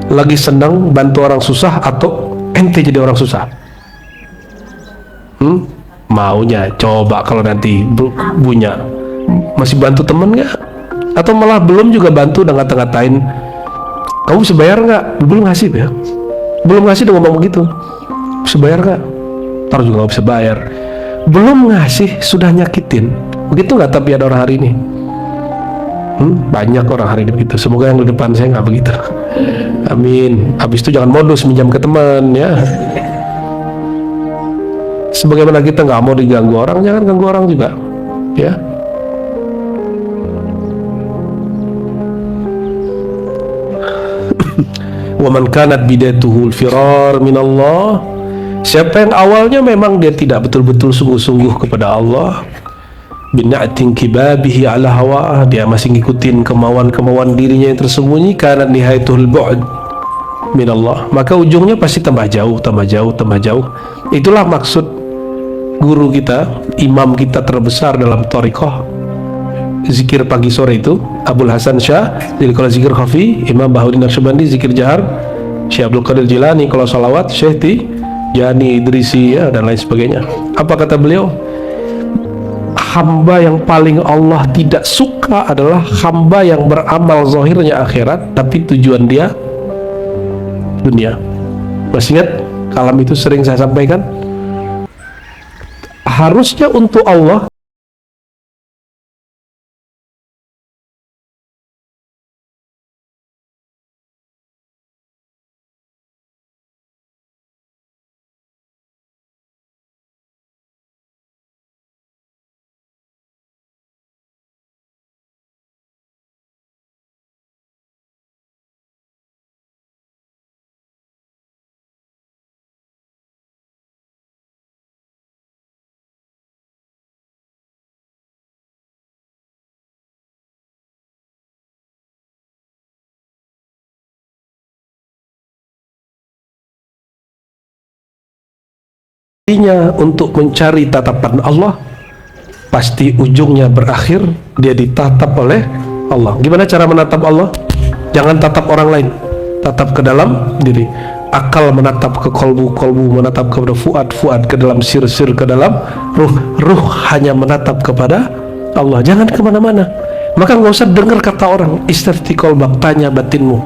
lagi senang bantu orang susah atau ente jadi orang susah? Maunya coba kalau nanti punya masih bantu temen nggak? Atau malah belum juga bantu udah ngata-ngatain, kamu bisa bayar nggak? Belum ngasih ya, belum ngasih udah ngomong begitu, bisa bayar nggak? Ntar juga nggak bisa bayar. Belum ngasih sudah nyakitin, begitu nggak? Tapi ada orang hari ini, banyak orang hari ini begitu. Semoga yang di depan saya nggak begitu, amin. Habis itu jangan modus minjam ke teman ya. Sebagaimana kita nggak mau diganggu orang, jangan ganggu orang juga ya. Wa man kanat bidayatuhul firar minallah, siapa yang awalnya memang dia tidak betul-betul sungguh-sungguh kepada Allah, bina'tin kibabihi ala hawa, dia masih ngikutin kemauan-kemauan dirinya yang tersembunyi, kanat nihayatul bu'd minallah, maka ujungnya pasti tambah jauh, tambah jauh, tambah jauh. Itulah maksud guru kita, imam kita terbesar dalam thariqah zikir pagi sore itu, Abul Hasan Syah. Jadi kalau zikir khafi, Imam Bahaudin Naqsyabandi. Zikir jahar, Syekh Abdul Qadir Jilani. Kalau salawat, Syekh Tijani Idrisi ya, dan lain sebagainya. Apa kata beliau? Hamba yang paling Allah tidak suka adalah hamba yang beramal zahirnya akhirat, tapi tujuan dia dunia. Masih ingat kalam itu sering saya sampaikan? Harusnya untuk Allah untuk mencari tatapan Allah, pasti ujungnya berakhir dia ditatap oleh Allah. Gimana cara menatap Allah? Jangan tatap orang lain, tatap ke dalam diri. Akal menatap ke kolbu, kolbu menatap kepada fuad, fuad ke dalam sir, sir ke dalam ruh, ruh hanya menatap kepada Allah. Jangan kemana-mana. Maka nggak usah dengar kata orang. Istifti kolbak, tanya batinmu.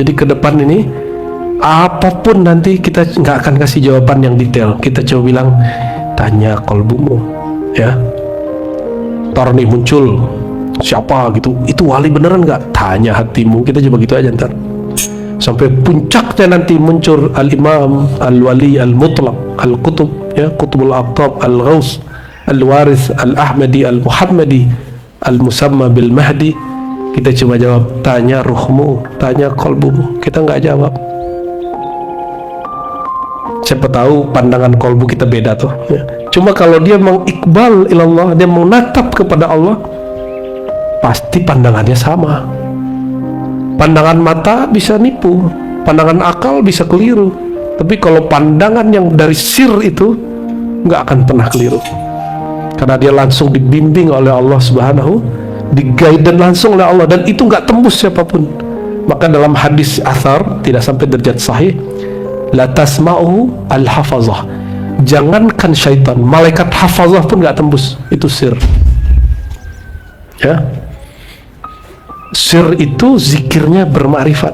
Jadi ke depan ini apapun nanti kita nggak akan kasih jawaban yang detail. Kita coba bilang, tanya kolbumu ya. Ntar nih muncul siapa gitu, itu wali beneran nggak? Tanya hatimu. Kita coba gitu aja ntar. Sampai puncaknya nanti muncul al-imam, al-wali, al-mutlaq, al-kutub ya, kutubul aqtab, al-ghaus, al-waris al-ahmadi al-muhammadi al-musamma bil mahdi, kita cuma jawab tanya ruhmu, tanya kolbumu. Kita nggak jawab. Siapa tahu pandangan kolbu kita beda tuh ya. Cuma kalau dia mengikbal ilallah, dia menatap kepada Allah, pasti pandangannya sama. Pandangan mata bisa nipu, pandangan akal bisa keliru, tapi kalau pandangan yang dari sir itu nggak akan pernah keliru, karena dia langsung dibimbing oleh Allah Subhanahu, di-guide langsung oleh Allah, dan itu nggak tembus siapapun. Maka dalam hadis athar, tidak sampai derajat sahih, la tasma'u al-hafazah, jangankan syaitan, malaikat hafazah pun nggak tembus, itu sir ya. Sir itu zikirnya bermakrifat,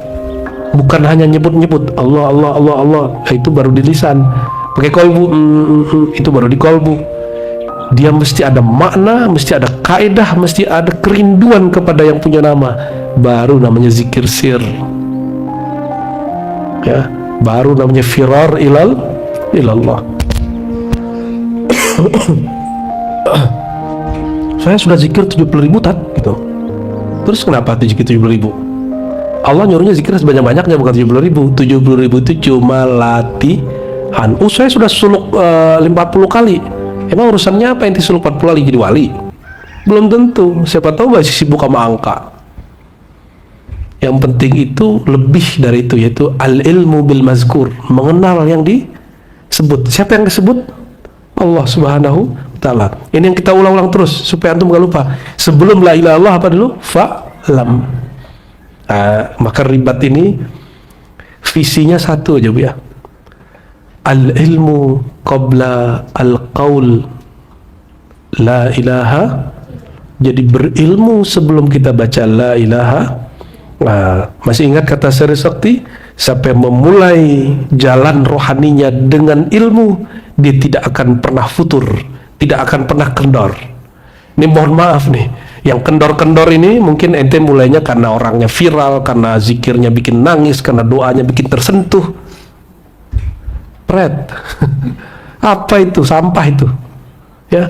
bukan hanya nyebut-nyebut Allah Allah Allah Allah, itu baru di lisan. Pakai kolbu, itu baru di kolbu. Dia mesti ada makna, mesti ada kaidah, mesti ada kerinduan kepada yang punya nama, baru namanya zikir sir ya, baru namanya firar ilallah. Saya sudah zikir 70.000 tat gitu. Terus kenapa zikir 70.000? Allah nyuruhnya zikir sebanyak-banyaknya, bukan 70.000. 70.000 itu cuma latihan. Saya sudah suluk 50 kali. Emang urusannya apa ente suluk 40 kali jadi wali? Belum tentu. Siapa tahu masih sibuk sama angka. Yang penting itu lebih dari itu, yaitu al-ilmu bil mazkur, mengenal yang disebut. Siapa yang disebut? Allah Subhanahu wa ta'ala. Ini yang kita ulang-ulang terus supaya antum gak lupa. Sebelum la ilaha illallah apa dulu? Fa'lam. Maka ribat ini visinya satu aja Bu ya. Al-ilmu qabla al-qaul la ilaha. Jadi berilmu sebelum kita baca la ilaha. Masih ingat kata Sri Sakti? Siapa yang memulai jalan rohaninya dengan ilmu, dia tidak akan pernah futur, tidak akan pernah kendor. Ini mohon maaf nih, yang kendor-kendor ini mungkin ente mulainya karena orangnya viral, karena zikirnya bikin nangis, karena doanya bikin tersentuh. Pret. Apa itu? Sampah itu ya.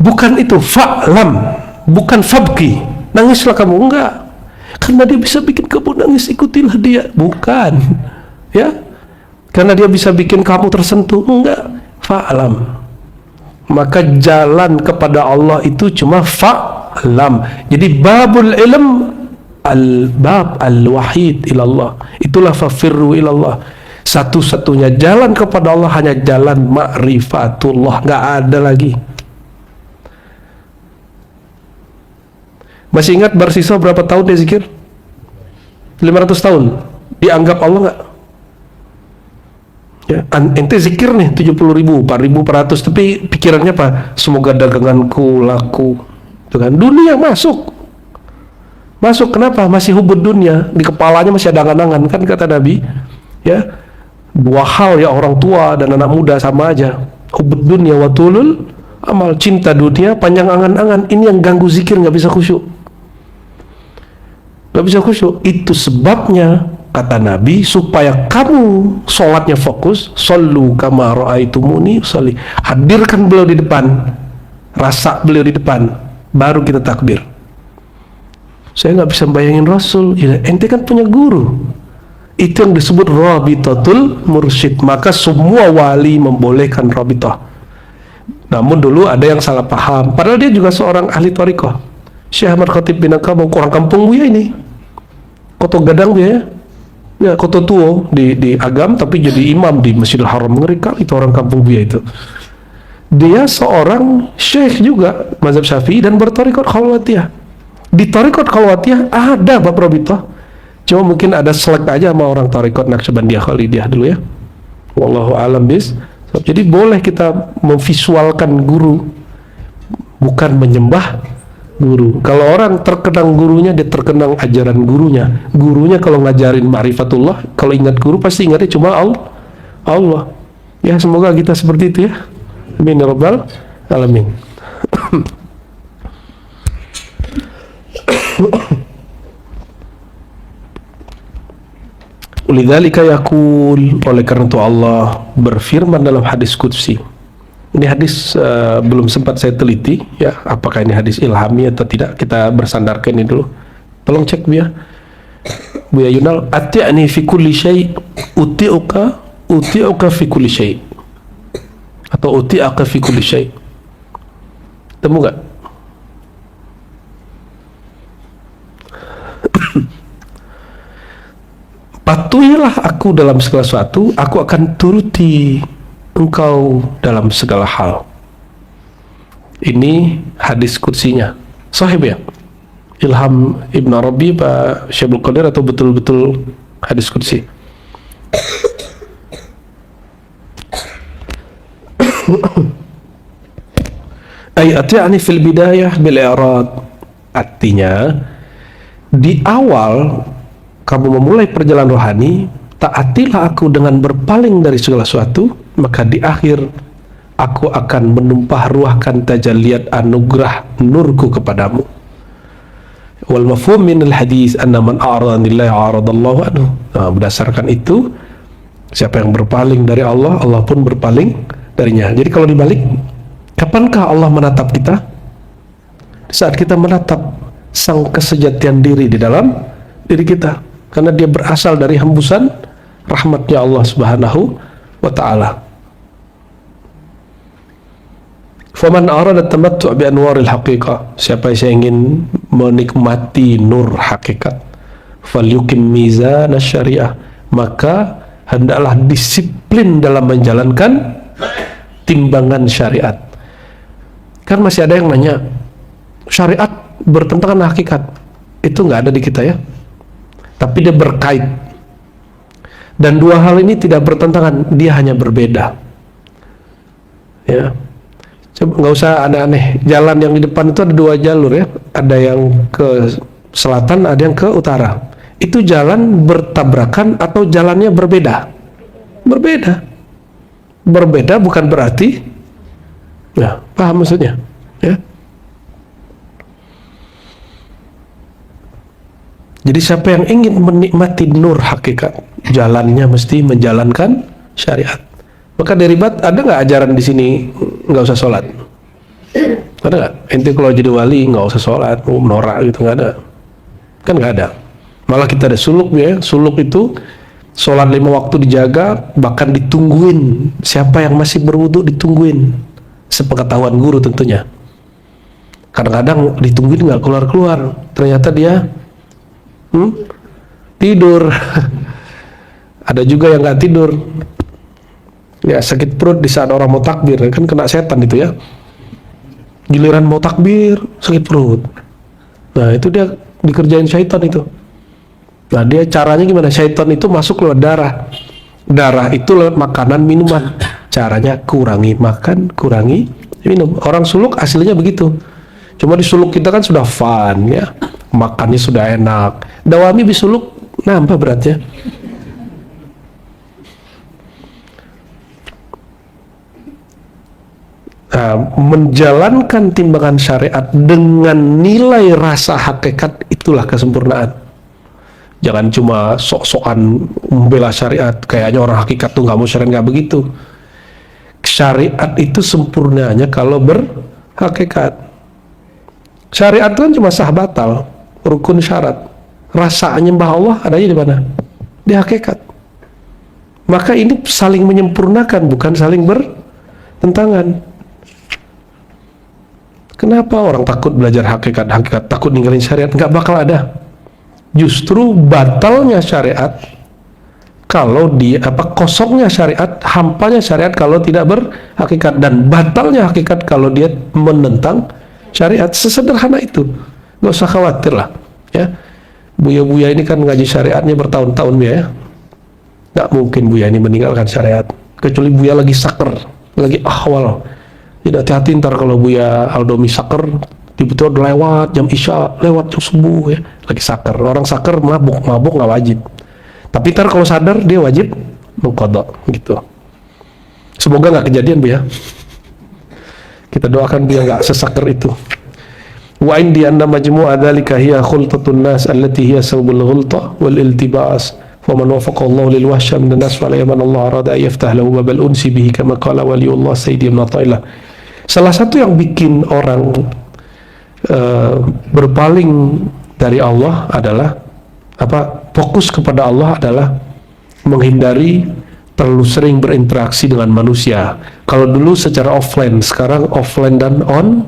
Bukan itu fa'lam, bukan fabki, nangislah kamu, enggak. Karena dia bisa bikin kamu nangis, ikutilah dia. Bukan ya, karena dia bisa bikin kamu tersentuh, enggak. Fa'lam. Maka jalan kepada Allah itu cuma fa'lam. Jadi babul ilm al-bab al-wahid ilallah, itulah fafirru ilallah. Satu-satunya jalan kepada Allah hanya jalan ma'rifatullah, nggak ada lagi. Masih ingat Barsisa berapa tahun dia zikir? 500 tahun. Dianggap Allah nggak? Ya, ente zikir nih 70.000, 4.400, tapi pikirannya apa? Semoga daganganku laku. Itu kan dunia masuk. Kenapa? Masih hubud dunia, di kepalanya masih ada angan-angan, kan kata Nabi. Ya, dua hal ya, orang tua dan anak muda sama aja. Hubud dunia wa tulul amal, cinta dunia, panjang angan-angan. Ini yang ganggu zikir, nggak bisa khusyuk. Nggak bisa khusyuk. Itu sebabnya kata Nabi, supaya kamu sholatnya fokus, shollu kama ra'aitumuni usolli. Hadirkan beliau di depan, rasa beliau di depan, baru kita takbir. Saya nggak bisa bayangin Rasul. Ya, ente kan punya guru. Itu yang disebut rabitatul mursyid. Maka semua wali membolehkan rabitah. Namun dulu ada yang salah paham, padahal dia juga seorang ahli thariqah. Syekh Ahmad Khatib bin Akam, orang kampung Buya ini, Koto Gadang dia ya, Koto Tuo di Agam, tapi jadi imam di Masjidil Haram. Ngeri kali itu orang kampung Buya itu. Dia seorang syekh juga mazhab Syafi'i dan berthariqat khalwatiyah. Di thariqat khalwatiyah ada bab rabitah, cuma mungkin ada selek aja sama orang thariqat Naqsyabandiyah Khalidiyah dulu ya. Wallahu a'lam bis. Jadi boleh kita memvisualkan guru, bukan menyembah guru. Kalau orang terkenang gurunya, dia terkenang ajaran gurunya. Gurunya kalau ngajarin ma'rifatullah, kalau ingat guru pasti ingatnya cuma Allah. Ya, semoga kita seperti itu ya. Amin ya rabbal alamin. Lidzalika yaqul, oleh karena itu Allah berfirman dalam hadis qudsi, Ini hadis belum sempat saya teliti ya, apakah ini hadis ilhami atau tidak. Kita bersandarkan ini dulu. Tolong cek Buya Yunal, ati'ni fi kulli syai' uti'uka fi kulli syai', atau uti'aka fi kulli syai'. Temu nggak? Patuhilah aku dalam segala sesuatu, aku akan turuti engkau dalam segala hal. Ini hadis kursinya. Sahih ya? Ilham Ibn Arabi, Pak Syaikhul Qadir, atau betul-betul hadis kursi? Ayat-yani fil bidayah bil i'rad. Artinya di awal kamu memulai perjalanan rohani, taatilah aku dengan berpaling dari segala sesuatu, maka di akhir aku akan menumpah ruahkan tajalliyat anugerah nurku kepadamu. Wal mafhum min al hadis anna man a'rada anillahi a'radallahu anhu. Nah, berdasarkan itu, siapa yang berpaling dari Allah, Allah pun berpaling darinya. Jadi kalau dibalik, kapankah Allah menatap kita? Saat kita menatap sang kesejatian diri di dalam diri kita, karena dia berasal dari hembusan rahmatnya Allah Subhanahu wa ta'ala. Faman arada tamattu' bi anwaril haqiqah, siapa yang ingin menikmati nur hakikat, falyukim mizan syariah, maka hendaklah disiplin dalam menjalankan timbangan syariat. Kan masih ada yang nanya, syariat bertentangan dengan hakikat. Itu nggak ada di kita ya, tapi dia berkait, dan dua hal ini tidak bertentangan, dia hanya berbeda ya. Coba nggak usah aneh-aneh, jalan yang di depan itu ada dua jalur ya, ada yang ke selatan, ada yang ke utara. Itu jalan bertabrakan atau jalannya berbeda? Berbeda bukan berarti ya, paham maksudnya ya. Jadi siapa yang ingin menikmati nur hakikat, jalannya mesti menjalankan syariat. Maka derivat, ada nggak ajaran di sini nggak usah sholat? Ada nggak? Ente kalau jadi wali nggak usah sholat, norak gitu, nggak ada. Kan nggak ada. Malah kita ada suluk ya. Suluk itu sholat 5 waktu dijaga, bahkan ditungguin. Siapa yang masih berwudu ditungguin, sepengetahuan guru tentunya. Kadang-kadang ditungguin nggak keluar-keluar, ternyata dia tidur. Ada juga yang nggak tidur ya, sakit perut di saat orang mau takbir, kan kena setan itu ya. Giliran mau takbir sakit perut, nah itu dia dikerjain syaitan itu. Nah dia caranya gimana? Syaitan itu masuk lewat darah itu lewat makanan minuman. Caranya kurangi makan, kurangi minum. Orang suluk aslinya begitu, cuma di suluk kita kan sudah fun ya, makannya sudah enak. Dawami bisuluk nambah beratnya. Menjalankan timbangan syariat dengan nilai rasa hakikat, itulah kesempurnaan. Jangan cuma sok-sokan membela syariat, kayaknya orang hakikat tuh nggak mau syariat, nggak begitu. Syariat itu sempurnanya kalau berhakikat. Syariat itu kan cuma sah batal, rukun syarat. Rasa nyembah Allah adanya di mana? Di hakikat. Maka ini saling menyempurnakan, bukan saling bertentangan. Kenapa orang takut belajar hakikat, takut ninggalin syariat? Nggak bakal ada. Justru batalnya syariat kalau dia kosongnya syariat, hampanya syariat kalau tidak berhakikat, dan batalnya hakikat kalau dia menentang syariat. Sesederhana itu, nggak usah khawatir lah ya. Buya-buya ini kan ngaji syariatnya bertahun-tahun ya, nggak mungkin Buya ini meninggalkan syariat, kecuali Buya lagi saker, lagi ahwal. Tidak hati-hati ntar kalau Buya Aldomi saker, tiba-tiba lewat jam isya, lewat jam subuh ya, lagi saker. Orang saker mabuk nggak wajib, tapi ntar kalau sadar dia wajib mengqadha gitu. Semoga nggak kejadian Buya. Kita doakan Buya nggak sesaker itu. Wa indi anna majmu'a dzalika hiya khultatun nas allati hiya sababul ghulta wal iltibas wa man wafaqallahu lil wahsya min an-nas wa la yaman Allah arada yaftah lahu babal unsi bihi kama qala waliullah sayyidi ibn Athaillah. Salah satu yang bikin orang berpaling dari Allah adalah fokus kepada Allah adalah menghindari terlalu sering berinteraksi dengan manusia. Kalau dulu secara offline, sekarang offline dan on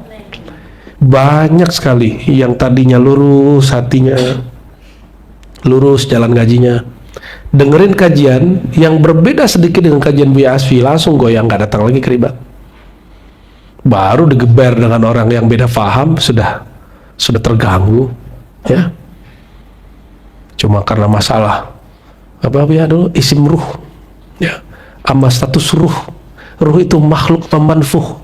banyak sekali yang tadinya lurus hatinya, lurus jalan ngajinya, dengerin kajian yang berbeda sedikit dengan kajian Buya Asfi, langsung goyang, nggak datang lagi keribat. Baru digeber dengan orang yang beda faham sudah terganggu, ya. Cuma karena masalah ya dulu isim ruh, ya, amma status ruh itu makhluk apa manfuh,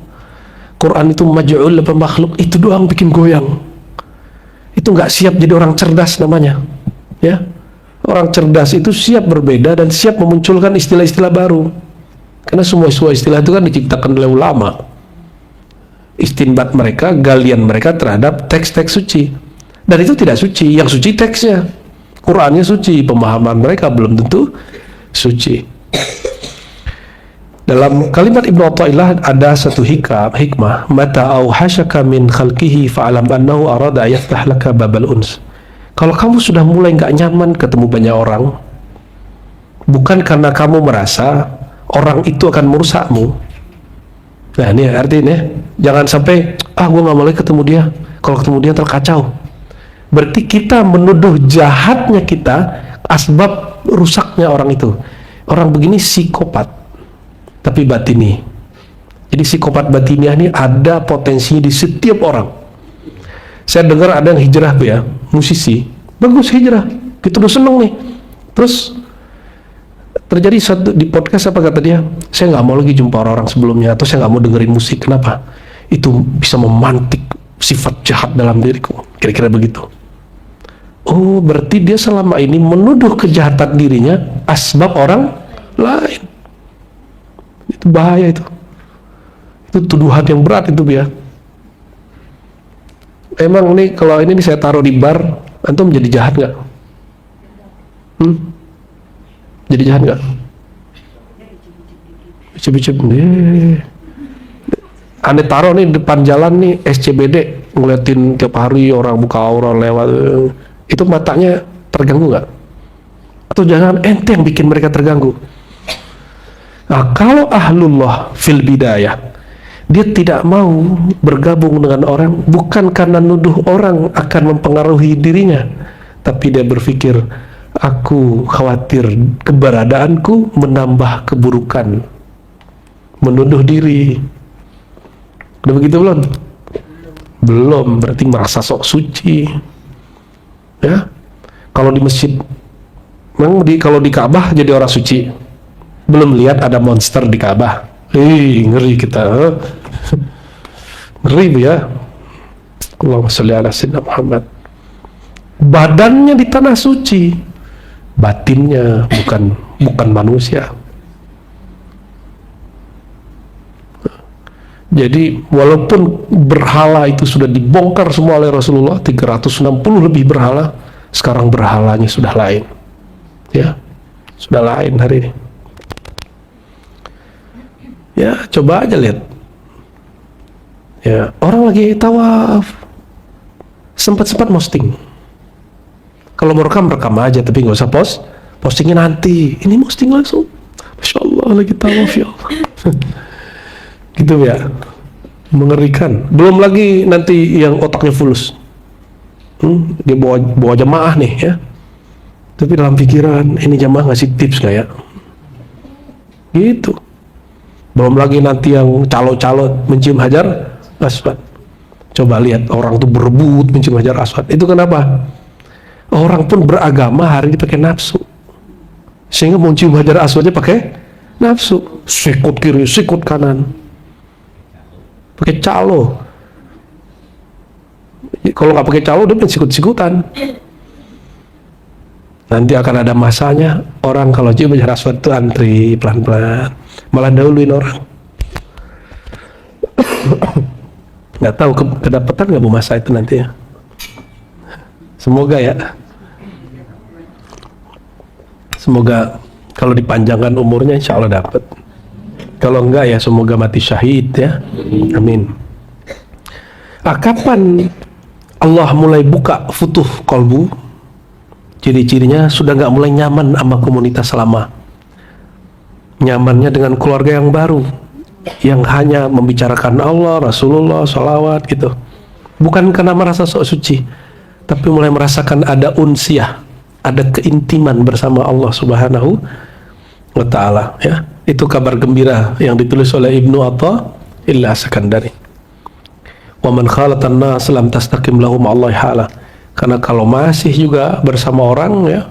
Quran itu maj'ul apa makhluk, itu doang bikin goyang. Itu nggak siap jadi orang cerdas namanya, ya. Orang cerdas itu siap berbeda dan siap memunculkan istilah-istilah baru, karena semua istilah itu kan diciptakan oleh ulama, istinbat mereka, galian mereka terhadap teks-teks suci, dan itu tidak suci. Yang suci teksnya, Qurannya suci, pemahaman mereka belum tentu suci. Dalam kalimat Ibnu Athaillah ada satu hikmah, mata auhashaka min khalqihi fa'alam annahu arada yaftah laka babal uns. Kalau kamu sudah mulai nggak nyaman ketemu banyak orang, bukan karena kamu merasa orang itu akan merusakmu. Nah ini artinya, jangan sampai gue nggak boleh ketemu dia, kalau ketemu dia terkacau. Berarti kita menuduh jahatnya kita asbab rusaknya orang itu. Orang begini psikopat tapi batini. Jadi psikopat batiniah ini ada potensinya di setiap orang. Saya dengar ada yang hijrah ya, musisi, bagus hijrah, kita udah seneng nih. Terus terjadi satu di podcast apa kata dia, saya nggak mau lagi jumpa orang sebelumnya, atau saya nggak mau dengerin musik. Kenapa? Itu bisa memantik sifat jahat dalam diriku, kira-kira begitu. Oh, berarti dia selama ini menuduh kejahatan dirinya asbab orang lain. Itu bahaya itu. Itu tuduhan yang berat itu ya. Emang nih kalau ini saya taruh di bar, antum jadi jahat nggak? Jadi jahat nggak? Bicip-bicip nih. Aneh taruh nih depan jalan nih SCBD, ngeliatin tiap hari orang buka aura lewat, itu matanya terganggu nggak? Atau jangan ente yang bikin mereka terganggu? Nah, kalau ahlullah fil bidayah, dia tidak mau bergabung dengan orang bukan karena nuduh orang akan mempengaruhi dirinya, tapi dia berpikir, aku khawatir keberadaanku menambah keburukan, menuduh diri. Udah begitu belum? Belum, berarti merasa sok suci. Ya, kalau di masjid, memang kalau di Ka'bah jadi orang suci. Belum lihat ada monster di Ka'bah. Ngeri kita. Ngeri bu ya. Allahumma sholli ala sayyidina Muhammad. Badannya di tanah suci, batinnya bukan manusia. Jadi walaupun berhala itu sudah dibongkar semua oleh Rasulullah, 360 lebih berhala, sekarang berhalanya sudah lain. Ya, sudah lain hari ini. Ya, coba aja lihat. Ya, orang lagi tawaf, sempat posting. Kalau mau rekam aja, tapi nggak usah postingnya nanti. Ini posting langsung. Masya Allah lagi tawaf ya Allah. Gitu ya, mengerikan. Belum lagi nanti yang otaknya fulus, dia bawa jamaah nih ya, tapi dalam pikiran ini jamaah ngasih tips nggak ya, gitu. Belum lagi nanti yang calo-calo mencium hajar aswad. Coba lihat orang tuh berebut mencium hajar aswad. Itu kenapa? Orang pun beragama hari ini pakai nafsu, sehingga mencium hajar aswadnya pakai nafsu, sikut kiri sikut kanan, pakai calo. Kalau nggak pakai calo, dia sikut-sikutan. Nanti akan ada masanya orang kalau cium hajar aswad itu antri pelan-pelan, malah dahuluin orang. Nggak tahu kedapatan nggak bu masa itu nanti ya. Semoga ya. Semoga kalau dipanjangkan umurnya insya Allah dapat. Kalau enggak ya semoga mati syahid ya. Amin. Kapan Allah mulai buka futuh kolbu? Ciri-cirinya sudah nggak mulai nyaman sama komunitas lama. Nyamannya dengan keluarga yang baru, yang hanya membicarakan Allah, Rasulullah, sholawat gitu. Bukan karena merasa sok suci, tapi mulai merasakan ada unsiyah, ada keintiman bersama Allah Subhanahu wa Ta'ala ya. Itu kabar gembira yang ditulis oleh Ibnu Athaillah As-Sakandari. Wa man khalatan nas lam tastaqim lahum Allah hala. Karena kalau masih juga bersama orang ya,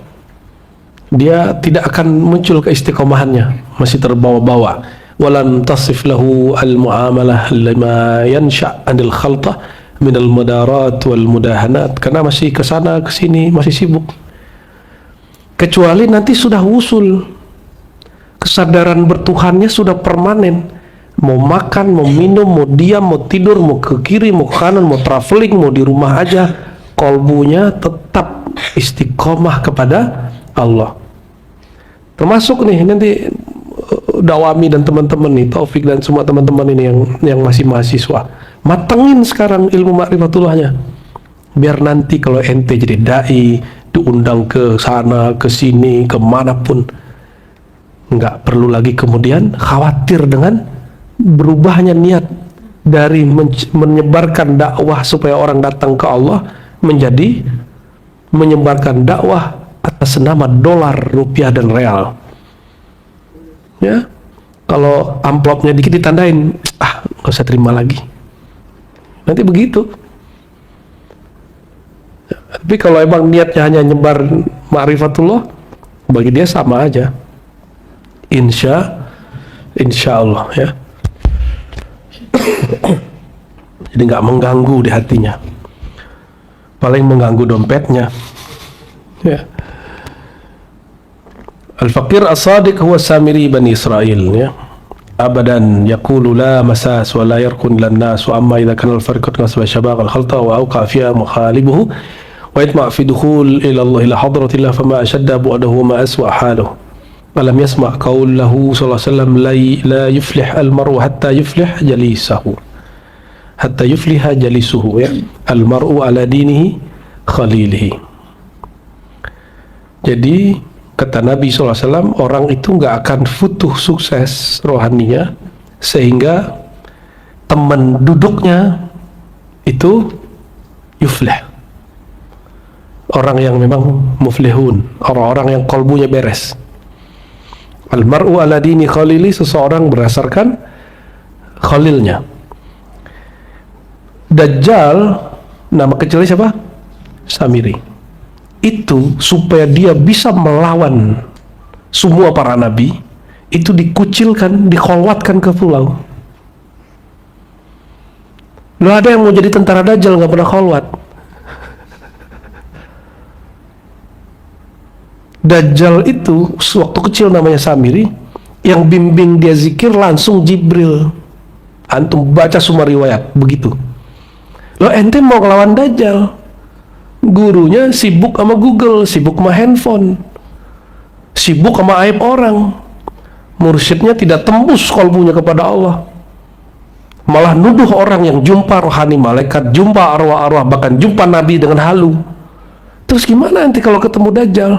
dia tidak akan muncul keistiqomahannya, masih terbawa-bawa. Walam tasif lahu al-muamalah lima yansha' anil khaltah min al-mudarat wal mudahanat, karena masih kesana kesini, masih sibuk. Kecuali nanti sudah wusul, kesadaran bertuhannya sudah permanen. Mau makan, mau minum, mau diam, mau tidur, mau ke kiri, mau ke kanan, mau traveling, mau di rumah aja, kolbunya tetap istiqomah kepada Allah. Termasuk nih nanti Dawami dan teman-teman nih, Taufik dan semua teman-teman ini yang masih mahasiswa, matengin sekarang ilmu makrifatullahnya, biar nanti kalau ente jadi dai, diundang ke sana, ke sini, kemanapun, nggak perlu lagi kemudian khawatir dengan berubahnya niat dari menyebarkan dakwah supaya orang datang ke Allah menjadi menyebarkan dakwah atas nama dolar, rupiah, dan real. Ya, kalau amplopnya dikit ditandain, nggak usah terima lagi. Nanti begitu. Ya, tapi kalau emang niatnya hanya nyebar ma'rifatullah, bagi dia sama aja. Insya Allah ya. Jadi nggak mengganggu di hatinya. Paling mengganggu dompetnya. Ya. Al-Faqir As-Sadiq huwa Samiri Bani Israel ya. Abadan yaqulu la masas wa la yarkun lan nas wa amma idza kana al-farqat nasba shabaq al-khalta wa awqa fiha mukhalibuhu wa yatma fi dukhul ila Allah ila hadratillah fama ashadda bu'dahu ma aswa haluhu. Alam yasma' qawlahu sallallahu alaihi wasallam la yuflih al-mar'u hatta yuflih jalisahu. Hatta yufliha jalisuhu ya. Al-mar'u ala dinihi khalilihi. Jadi kata Nabi SAW, orang itu nggak akan futuh sukses rohaninya sehingga teman duduknya itu yuflih. Orang yang memang muflihun, orang-orang yang kolbunya beres. Al-mar'u ala dini khalili, seseorang berdasarkan khalilnya. Dajjal, nama kecilnya siapa? Samiri. Itu supaya dia bisa melawan semua para nabi, itu dikucilkan, dikholwatkan ke pulau. Lu ada yang mau jadi tentara Dajjal nggak pernah kholwat. Dajjal itu waktu kecil namanya Samiri, yang bimbing dia zikir langsung Jibril. Antum baca semua riwayat begitu. Lo ente mau ngelawan Dajjal, gurunya sibuk sama Google, sibuk sama handphone, sibuk sama aib orang. Mursyidnya tidak tembus kolbunya kepada Allah, malah nuduh orang yang jumpa rohani malaikat, jumpa arwah-arwah, bahkan jumpa Nabi dengan halu. Terus gimana nanti kalau ketemu Dajjal?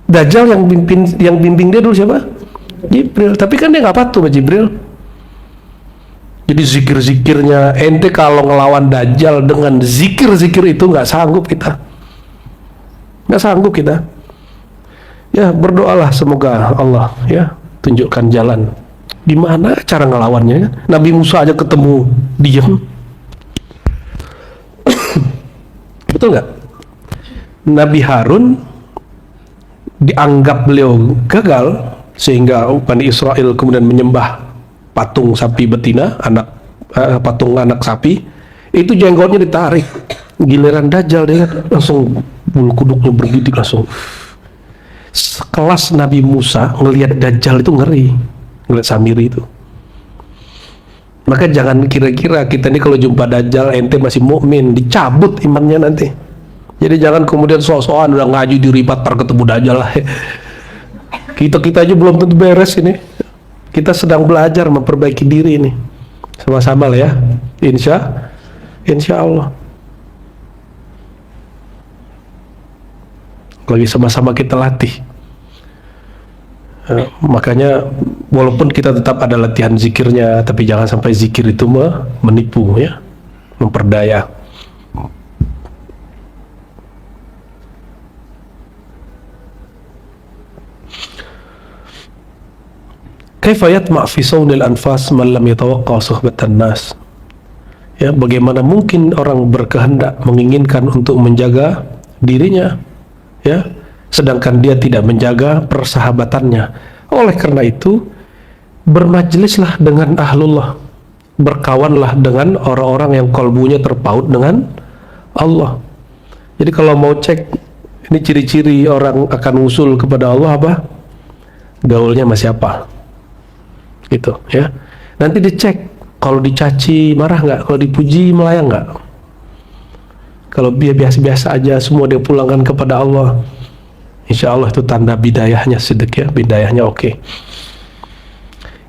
Dajjal yang bimbing dia dulu siapa? Jibril. Tapi kan dia nggak patuh sama Jibril. Jadi zikir-zikirnya, ente kalau ngelawan Dajjal dengan zikir-zikir itu nggak sanggup kita. Nggak sanggup kita. Ya berdoalah semoga Allah ya tunjukkan jalan. Gimana cara ngelawannya? Nabi Musa aja ketemu diem. Betul nggak? Nabi Harun dianggap beliau gagal sehingga Bani Israel kemudian menyembah patung sapi betina, patung anak sapi, itu jenggotnya ditarik. Giliran Dajjal dia langsung bulu kuduknya bergidik langsung. Sekelas Nabi Musa ngelihat Dajjal itu ngeri, ngelihat Samiri itu. Maka jangan kira-kira kita ini kalau jumpa Dajjal ente masih mukmin, dicabut imannya nanti. Jadi jangan kemudian sok-sokan udah ngaji di ribat tar ketemu Dajjal lah. Kita aja belum tentu beres ini. Kita sedang belajar memperbaiki diri ini. Sama-sama lah ya. Insya Allah. Lagi sama-sama kita latih. Makanya walaupun kita tetap ada latihan zikirnya, tapi jangan sampai zikir itu menipu ya, memperdaya. Kaifa yatma' fi sawnil anfas man lam yatawaqqa suhbatan nas. Ya, bagaimana mungkin orang berkehendak menginginkan untuk menjaga dirinya, ya, sedangkan dia tidak menjaga persahabatannya. Oleh karena itu, bermajlislah dengan ahlullah, berkawanlah dengan orang-orang yang kalbunya terpaut dengan Allah. Jadi kalau mau cek ini ciri-ciri orang akan usul kepada Allah apa? Gaulnya sama siapa? Gitu ya. Nanti dicek, kalau dicaci marah nggak, kalau dipuji melayang nggak. Kalau dia biasa-biasa aja semua dia pulangkan kepada Allah, insya Allah itu tanda bidayahnya sedek ya, bidayahnya oke.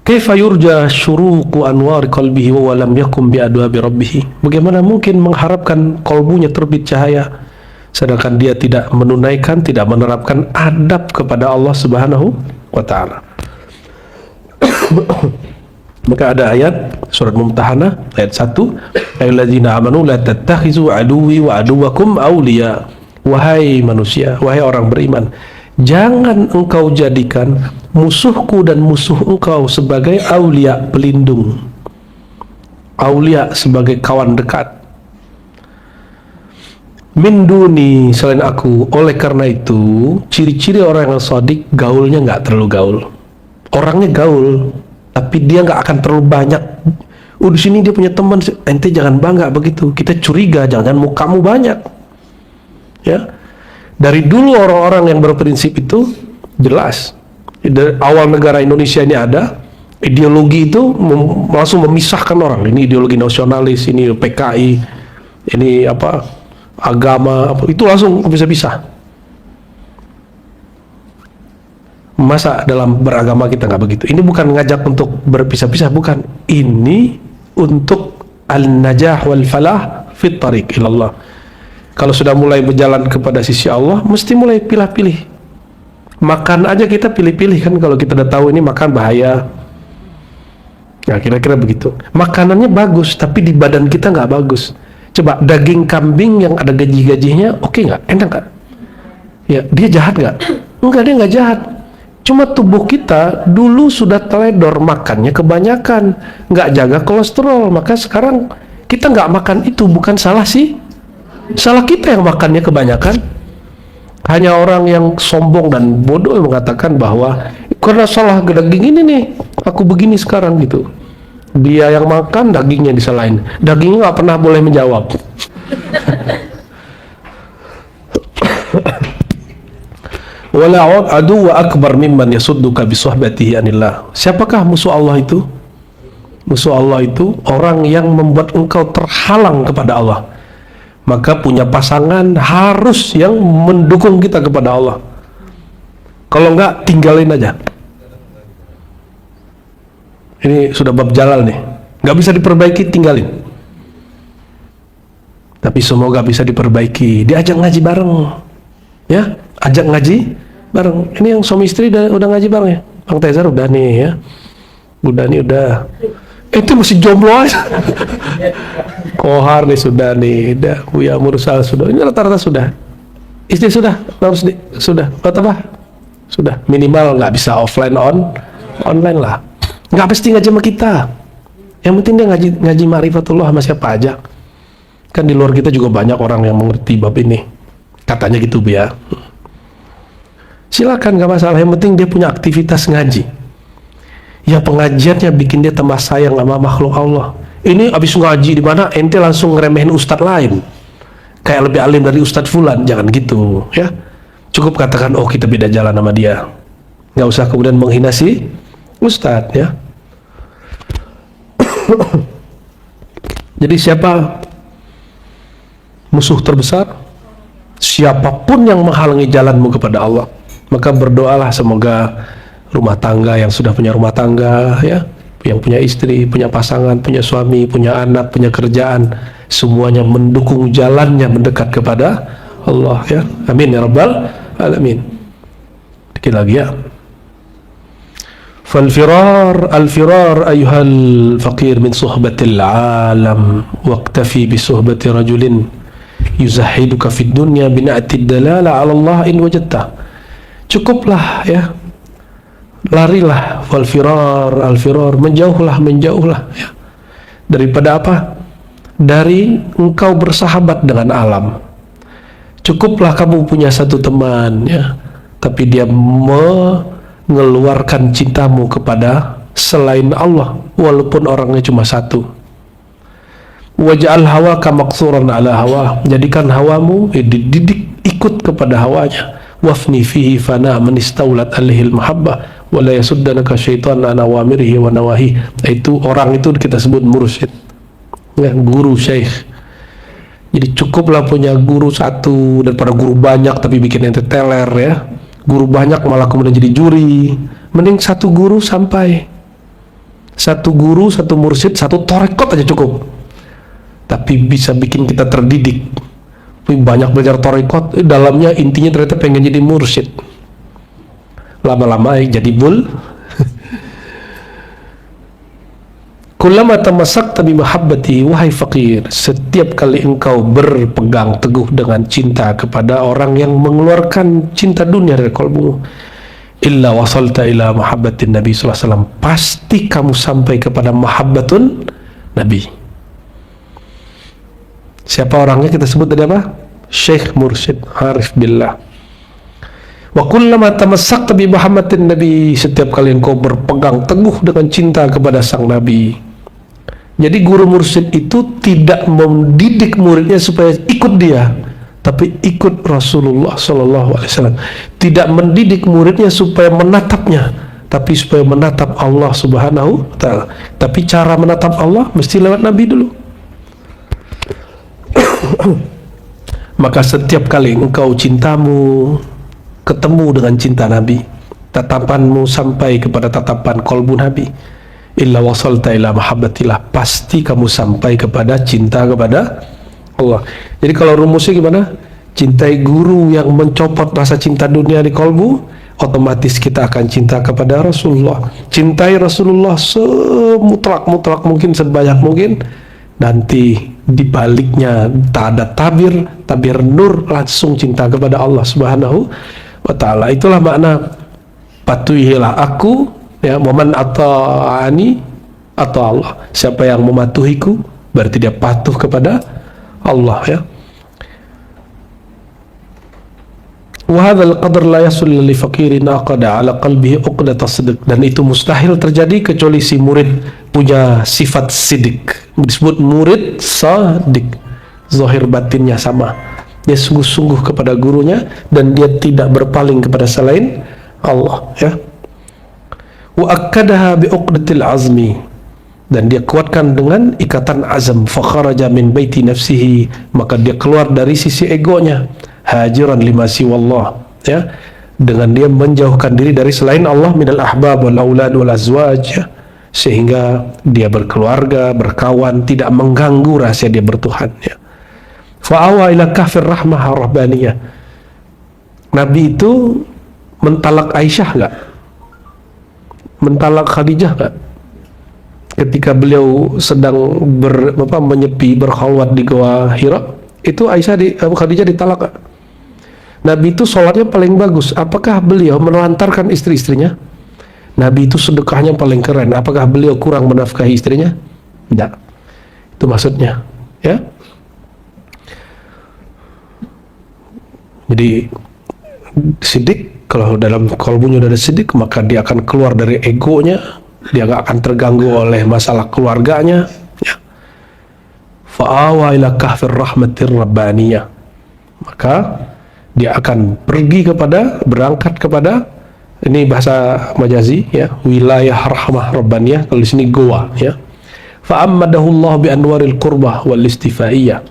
Kaifa yurja syuruqu anwar qalbihi wa lam yakum bi adwabi rabbih. Bagaimana mungkin mengharapkan kalbunya terbit cahaya sedangkan dia tidak menunaikan, tidak menerapkan adab kepada Allah Subhanahu wa taala. Maka ada ayat surat Mumtahanah ayat 1, ayyuhalladzina amanu la tattakhizu aduwwi wa aduwwakum awliya. Wahai manusia, wahai orang beriman, jangan engkau jadikan musuhku dan musuh engkau sebagai aulia, pelindung. Aulia sebagai kawan dekat. Min duni, selain aku. Oleh karena itu, ciri-ciri orang yang shadiq, gaulnya nggak terlalu gaul. Orangnya gaul, tapi dia nggak akan terlalu banyak. Di sini dia punya teman, ente jangan bangga begitu. Kita curiga, jangan mukamu banyak. Ya, dari dulu orang-orang yang berprinsip itu jelas. Dari awal negara Indonesia ini ada ideologi itu langsung memisahkan orang. Ini ideologi nasionalis, ini PKI, ini apa agama, apa itu langsung bisa-bisa. Masa dalam beragama kita nggak begitu? Ini bukan ngajak untuk berpisah-pisah, bukan. Ini untuk al-najah wal falah fit tariq ilallah. Kalau sudah mulai berjalan kepada sisi Allah, mesti mulai pilih-pilih. Makan aja kita pilih-pilih kan, kalau kita udah tahu ini makan bahaya. Ya kira-kira begitu. Makanannya bagus, tapi di badan kita nggak bagus. Coba daging kambing yang ada gaji-gajinya, oke nggak? Enak nggak? Ya, dia jahat nggak? Enggak, dia nggak jahat. Cuma tubuh kita dulu sudah teledor makannya kebanyakan, nggak jaga kolesterol, maka sekarang kita nggak makan itu. Bukan salah sih, salah kita yang makannya kebanyakan. Hanya orang yang sombong dan bodoh yang mengatakan bahwa karena salah daging ini nih, aku begini sekarang gitu. Dia yang makan, dagingnya disalahin. Dagingnya nggak pernah boleh menjawab. Wala adu wa akbar mimman yasudduka bi suhbatihi anillah. Siapakah musuh Allah itu? Musuh Allah itu orang yang membuat engkau terhalang kepada Allah. Maka punya pasangan harus yang mendukung kita kepada Allah. Kalau enggak, tinggalin aja. Ini sudah bab jalal nih, nggak bisa diperbaiki, tinggalin. Tapi semoga bisa diperbaiki. Diajak ngaji bareng, ya, ajak ngaji bareng. Ini yang suami istri udah ngaji bareng ya. Bang Tezar udah nih ya, udah nih udah. Itu masih jomblo aja. Kohar nih sudah nih, udah Buya Mursal sudah. Ini rata-rata sudah. Istri sudah, harus sudah. Apa? Sudah minimal nggak bisa offline online lah. Nggak pasti ngaji sama kita. Yang penting dia ngaji ma'rifatullah sama siapa aja. Kan di luar kita juga banyak orang yang mengerti bab ini. Katanya gitu ya. Silakan, nggak masalah. Yang penting dia punya aktivitas ngaji. Ya pengajiannya bikin dia tambah sayang sama makhluk Allah. Ini abis ngaji di mana ente langsung ngeremehin ustadz lain. Kayak lebih alim dari ustadz fulan. Jangan gitu ya. Cukup katakan, oh kita beda jalan sama dia. Nggak usah kemudian menghina si ustadz ya. Jadi siapa musuh terbesar? Siapapun yang menghalangi jalanmu kepada Allah. Maka berdoalah semoga rumah tangga yang sudah punya rumah tangga, ya, yang punya istri, punya pasangan, punya suami, punya anak, punya kerjaan, semuanya mendukung jalannya mendekat kepada Allah, ya. Amin ya rabbal alamin. Dikit lagi ya. Al-firar ayuhal faqir min suhbatil alam waqtafi bi suhbati rajulin yuzahiduka fid dunya bina'tid dalala 'ala Allah in wajadta. Cukuplah, ya, larilah. Al-firar, menjauhlah ya, daripada apa? Dari engkau bersahabat dengan alam. Cukuplah kamu punya satu teman, ya, tapi dia mengeluarkan cintamu kepada selain Allah walaupun orangnya cuma satu. Waj'al hawaka maqsuran ala hawa, jadikan hawamu dididik ikut kepada hawanya. Wafni fihi fana man istaulat alaihi mahabbah wa la yasuddanaka syaitan an awamirihi wa nawahi. Itu orang itu kita sebut mursyid, ya, guru, syekh. Jadi cukuplah punya guru satu daripada guru banyak tapi bikin ente teler, ya. Guru banyak malah kemudian jadi juri. Mending satu guru sampai. Satu guru, satu mursyid, satu torekot aja cukup. Tapi bisa bikin kita terdidik. Banyak belajar torekot, dalamnya intinya ternyata pengen jadi mursyid. Lama-lama jadi bul. Kullama tamassakta bi mahabbati, wahai fakir, setiap kali engkau berpegang teguh dengan cinta kepada orang yang mengeluarkan cinta dunia dari kalbumu, illa wasalta ila mahabbatin Nabi sallallahu alaihi wasallam, pasti kamu sampai kepada mahabbatun Nabi. Siapa orangnya kita sebut tadi apa? Syekh mursyid arif billah. Wa kullama tamassakta bi mahabbatin Nabi, setiap kali engkau berpegang teguh dengan cinta kepada sang Nabi. Jadi guru mursyid itu tidak mendidik muridnya supaya ikut dia, tapi ikut Rasulullah Sallallahu Alaihi Wasallam. Tidak mendidik muridnya supaya menatapnya, tapi supaya menatap Allah Subhanahu wa Ta'ala. Tapi cara menatap Allah mesti lewat Nabi dulu. Maka setiap kali engkau cintamu ketemu dengan cinta Nabi, tatapanmu sampai kepada tatapan kolbu Nabi, illa wasalta ila mahabbatilah, pasti kamu sampai kepada cinta kepada Allah. Jadi kalau rumusnya gimana? Cintai guru yang mencopot rasa cinta dunia di kolbu, otomatis kita akan cinta kepada Rasulullah. Cintai Rasulullah semutlak mungkin, sebanyak mungkin. Nanti di baliknya tak ada tabir nur, langsung cinta kepada Allah Subhanahu wa Ta'ala. Itulah makna patuhilah aku, ya, momen ata'ani atau Allah. Siapa yang mematuhiku berarti dia patuh kepada Allah, ya. Wa hadzal qadar la yasul li faqirin aqada ala qalbihi uqdat as-sidq, dan itu mustahil terjadi kecuali si murid punya sifat sidik. Disebut murid sadik, zahir batinnya sama, dia sungguh-sungguh kepada gurunya dan dia tidak berpaling kepada selain Allah, ya. Wa akkadaha bi uqdatil azmi, dan dia kuatkan dengan ikatan azam. Fa kharaja min baiti nafsihi, maka dia keluar dari sisi egonya, hajiran lima siwallah, ya, dengan dia menjauhkan diri dari selain Allah, minal ahbab wal aulad wal azwaj, ya, sehingga dia berkeluarga, berkawan, tidak mengganggu rahasia dia bertuhan, ya. Fa'awa ila kafir rahmah rabbaniyah, Nabi itu mentalak Aisyah enggak? Mentalak Khadijah enggak? Ketika beliau sedang menyepi, berkhalwat di Gua Hira, itu Khadijah ditalak enggak? Nabi itu sholatnya paling bagus, apakah beliau menelantarkan istri-istrinya? Nabi itu sedekahnya paling keren, apakah beliau kurang menafkahi istrinya? Tidak. Itu maksudnya, ya. Jadi sidik, kalau dalam kalbunya udah ada sidik, maka dia akan keluar dari egonya, dia gak akan terganggu oleh masalah keluarganya, ya. Fa'awa ila kahfir rahmatir rabbaniyah, maka dia akan berangkat kepada, ini bahasa majazi, ya, wilayah rahmah rabbaniyah, kalau di sini goa, ya. Fa'ammadahu Allah bi anwaril qurbah wal istifaiyah,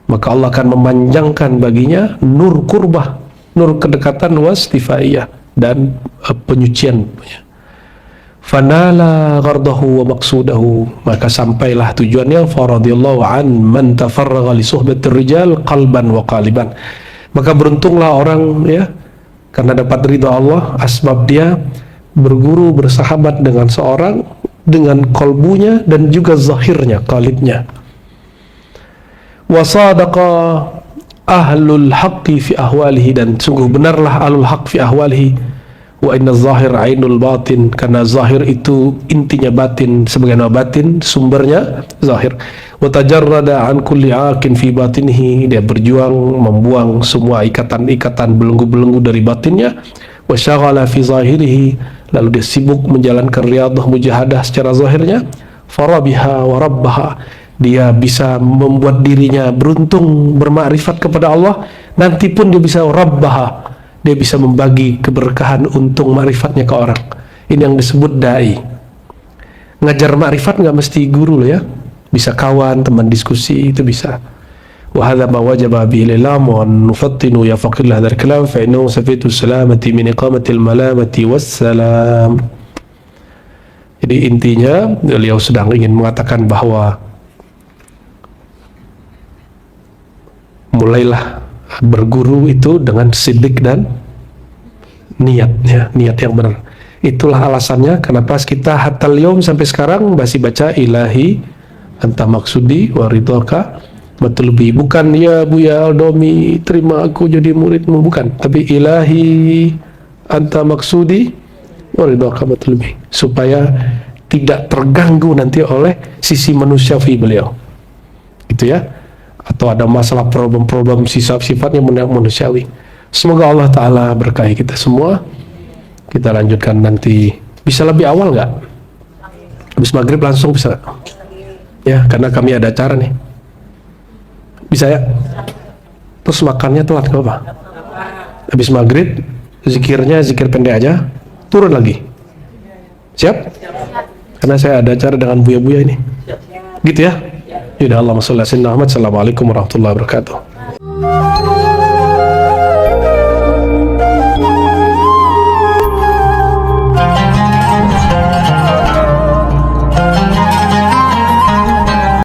maka Allah akan memanjangkan baginya nur kurbah, nur kedekatan wastifaiyah dan penyucian. Fanala ghardahu wa maqsudahu, maka sampailah tujuannya. Faradiyallahu an man tafarraga li suhbatir rijal qalban wa qaliban, maka beruntunglah orang ya karena dapat ridha Allah, asbab dia berguru bersahabat dengan seorang dengan kolbunya dan juga zahirnya, qalibnya. Wa sadaqa ahlul haqqi fi ahwalihi, dan sungguh benarlah ahlul haqq fi ahwalihi. Wa inna zahir ainul batin, karena zahir itu intinya batin, sebagaimana batin sumbernya zahir. Wa tajarrada an kulli aqin fi batinihi, dia berjuang membuang semua ikatan-ikatan belenggu-belenggu dari batinnya. Wa syaghala fi zahirihi, lalu dia sibuk menjalankan riyadhah mujahadah secara zahirnya. Farabiha wa rabbaha, dia bisa membuat dirinya beruntung bermakrifat kepada Allah, nanti pun dia bisa rabbaha, dia bisa membagi keberkahan untung makrifatnya ke orang. Ini yang disebut dai. Ngajar makrifat nggak mesti guru loh ya, bisa kawan, teman diskusi, itu bisa. Wa hadza ma wajaba bihi al-ilam wa nufattinu ya faqil hadha al-kalam fa innahu safitu salamati min iqamati al-malamati wassalam. Jadi intinya beliau sedang ingin mengatakan bahwa mulailah berguru itu dengan sidik dan niat ya, niat yang benar. Itulah alasannya kenapa kita hatta al-yawm sampai sekarang masih baca ilahi anta maksudi wa ridhaka matlubi, bukan ya Buya Aldomi terima aku jadi muridmu, bukan, tapi ilahi anta maksudi wa ridhaka matlubi, supaya tidak terganggu nanti oleh sisi manusiawi beliau gitu ya, atau ada masalah problem-problem sifat-sifatnya manusiawi. Semoga Allah Ta'ala berkahi kita semua. Kita lanjutkan nanti. Bisa lebih awal nggak? Habis maghrib langsung bisa nggak? Ya, karena kami ada acara nih. Bisa ya? Terus makannya telat ke apa? Habis maghrib, zikirnya zikir pendek aja, turun lagi. Siap? Karena saya ada acara dengan buya-buya ini. Gitu ya? Yaudah, Allahumma sholli ala sayyidina Muhammad. Assalamualaikum warahmatullahi wabarakatuh.